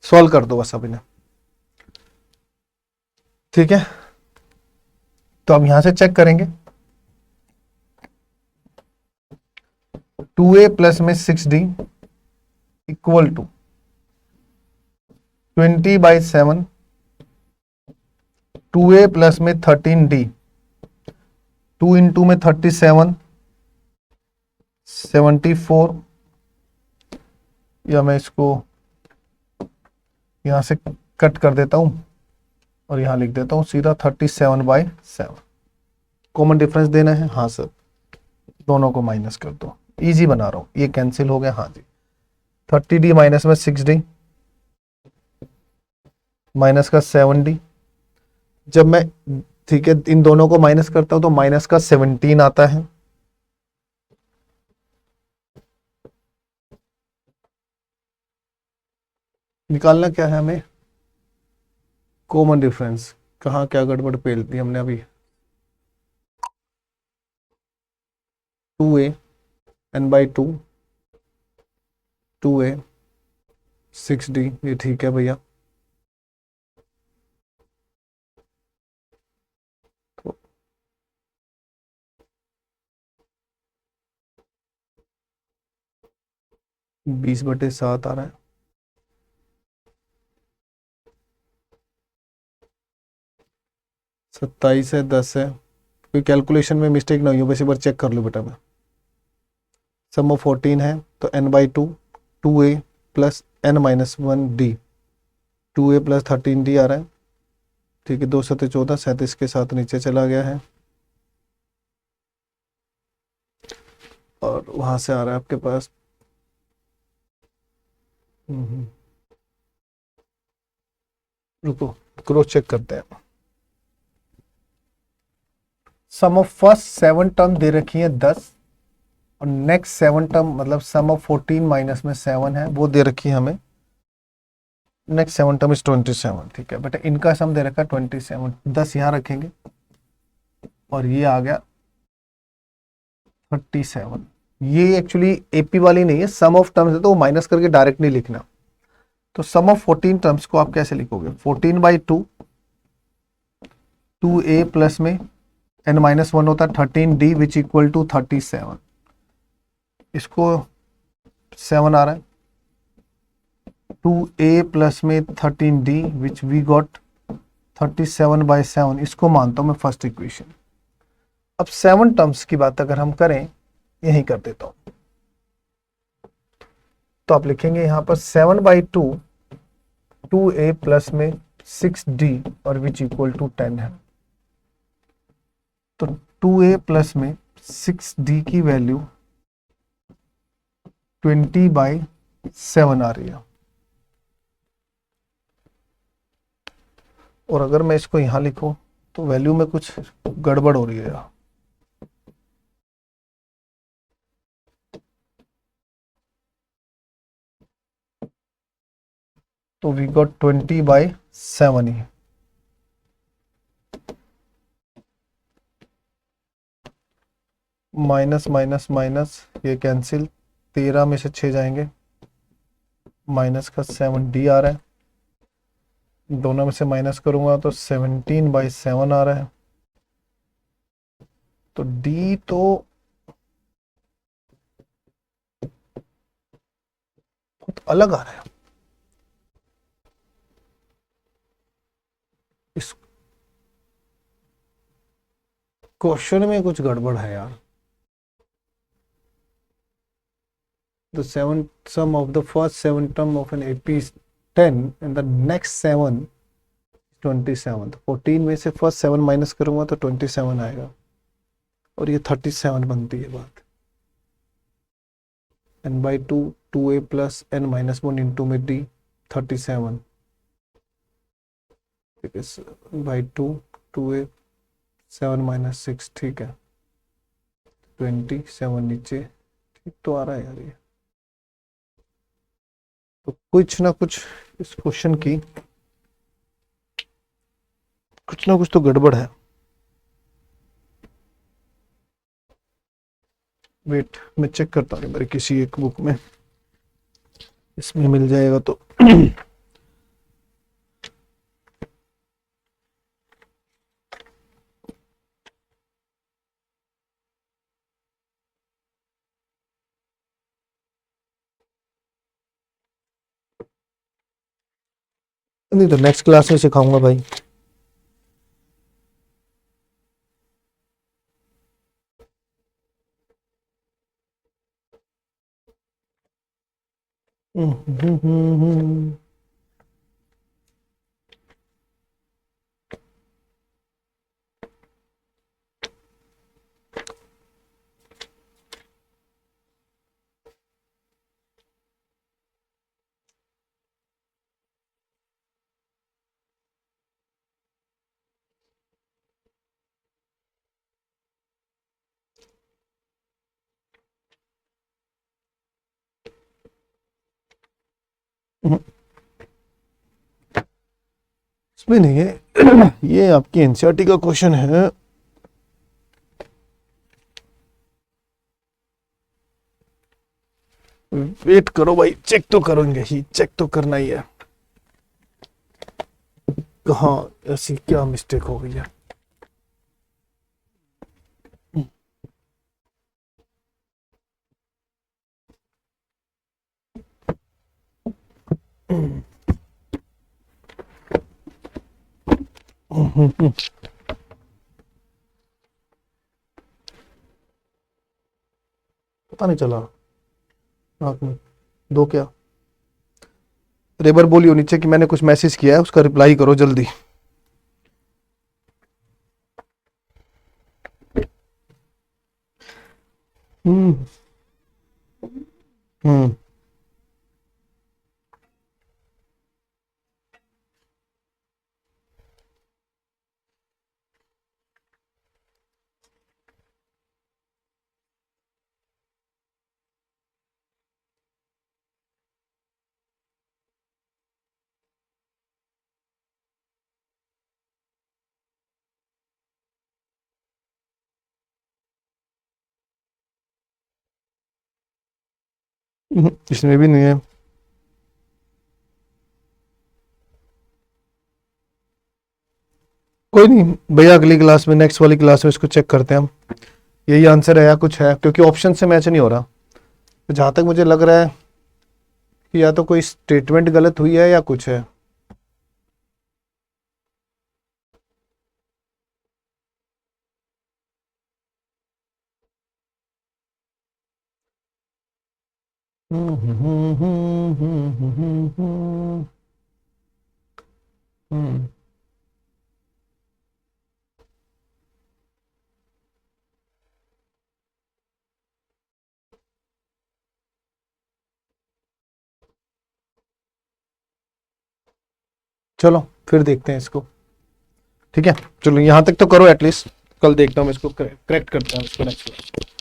solve कर दो बस अब इन्हें। ठीक है, तो अब यहां से चेक करेंगे 2a प्लस में 6d equal to 20/7 2a plus में 13d, 2 इंटू में 37 74, या मैं इसको यहां से कट कर देता हूं और यहां लिख देता हूं सीधा 37/7। कॉमन डिफरेंस देना है, हाँ सर, दोनों को माइनस कर दो, इजी बना रहा हूं, ये कैंसिल हो गया, हाँ जी, 30d माइनस में 6d माइनस का 7d, जब मैं ठीक है इन दोनों को माइनस करता हूं तो माइनस का 17 आता है, निकालना क्या है हमें, कॉमन डिफरेंस। कहाँ क्या गड़बड़ पेल दी हमने अभी, 2a n/2 2a 6d, ये ठीक है भैया। तो 20/7 आ रहा है, 27 है, 10 है, कोई कैलकुलेशन में मिस्टेक ना हुई हो, बस एक बार चेक कर लो बेटा। मैं सम ऑफ 14 है तो n/2 2a plus n-1d 2a plus 13d आ रहा है, ठीक है, 2 7 14 37 के साथ नीचे चला गया है, और वहां से आ रहा है आपके पास रुको क्रॉस चेक करते हैं। सम ऑफ फर्स्ट 7 टर्म दे रखी है 10, और नेक्स्ट 7 टर्म मतलब सम ऑफ 14 माइनस में 7 है वो दे रखी है हमें नेक्स्ट 7 टर्म इज 27, ठीक है बेटा, इनका सम दे रखा है 27, 10 यहाँ रखेंगे और ये आ गया 37। ये एक्चुअली एपी वाली नहीं है, सम ऑफ टर्म्स है तो वो माइनस करके डायरेक्ट नहीं लिखना। तो सम ऑफ 14 टर्म्स को आप कैसे लिखोगे, 14/2, 2a प्लस में n-1 होता है 13d विच इक्वल टू 37, इसको 7 आ रहा है, 2a प्लस में 13d विच वी गॉट 37/7, इसको मानता हूं मैं फर्स्ट इक्वेशन। अब 7 टर्म्स की बात अगर हम करें, यही कर देता हूं, तो आप लिखेंगे यहां पर 7/2, 2a प्लस में 6d और विच इक्वल टू 10 है। तो 2a प्लस में 6d की वैल्यू 20/7 आ रही है। और अगर मैं इसको यहां लिखूं तो वैल्यू में कुछ गड़बड़ हो रही है यार। तो वी गॉट 20/7 ही, माइनस माइनस माइनस ये कैंसिल, 13 में से 6 जाएंगे, माइनस का 7d आ रहा है, दोनों में से माइनस करूंगा तो 17/7 आ रहा है। तो d तो बहुत अलग आ रहा है, इस क्वेश्चन में कुछ गड़बड़ है यार। The seven sum of the first 7 term of an AP is 10 and the next 7 27। तो 14 में से फर्स्ट 7 माइनस करूंगा तो 27 आएगा और ये 37 बनती है बात। n/2 2a plus n-1 into में d 37, ठीक है, बाई 2 2a 7 माइनस 6, ठीक है, 27 नीचे, ठीक तो आ रहा है यार ये। तो कुछ ना कुछ इस क्वेश्चन की कुछ ना कुछ तो गड़बड़ है। वेट मैं चेक करता हूँ मेरे किसी एक बुक में, इसमें मिल जाएगा तो नहीं तो नेक्स्ट क्लास में सिखाऊंगा भाई। इसमें नहीं है ये आपकी एनसीईआरटी का क्वेश्चन है। वेट करो भाई, चेक तो करेंगे ही, चेक तो करना ही है। कहाँ ऐसी क्या मिस्टेक हो गई है। पता नहीं चला रात में दो क्या। रेबर बोलियो नीचे कि मैंने कुछ मैसेज किया है, उसका रिप्लाई करो जल्दी। हम्म हम्म इसमें भी नहीं है। कोई नहीं भैया, अगली क्लास में, नेक्स्ट वाली क्लास में इसको चेक करते हैं हम, यही आंसर है या कुछ है, क्योंकि ऑप्शन से मैच नहीं हो रहा। तो जहां तक मुझे लग रहा है कि या तो कोई स्टेटमेंट गलत हुई है या कुछ है। चलो फिर देखते हैं इसको। ठीक है, चलो यहाँ तक तो करो एटलीस्ट, कल देखता हूँ मैं इसको, करेक्ट करता हूँ इसको नेक्स्ट।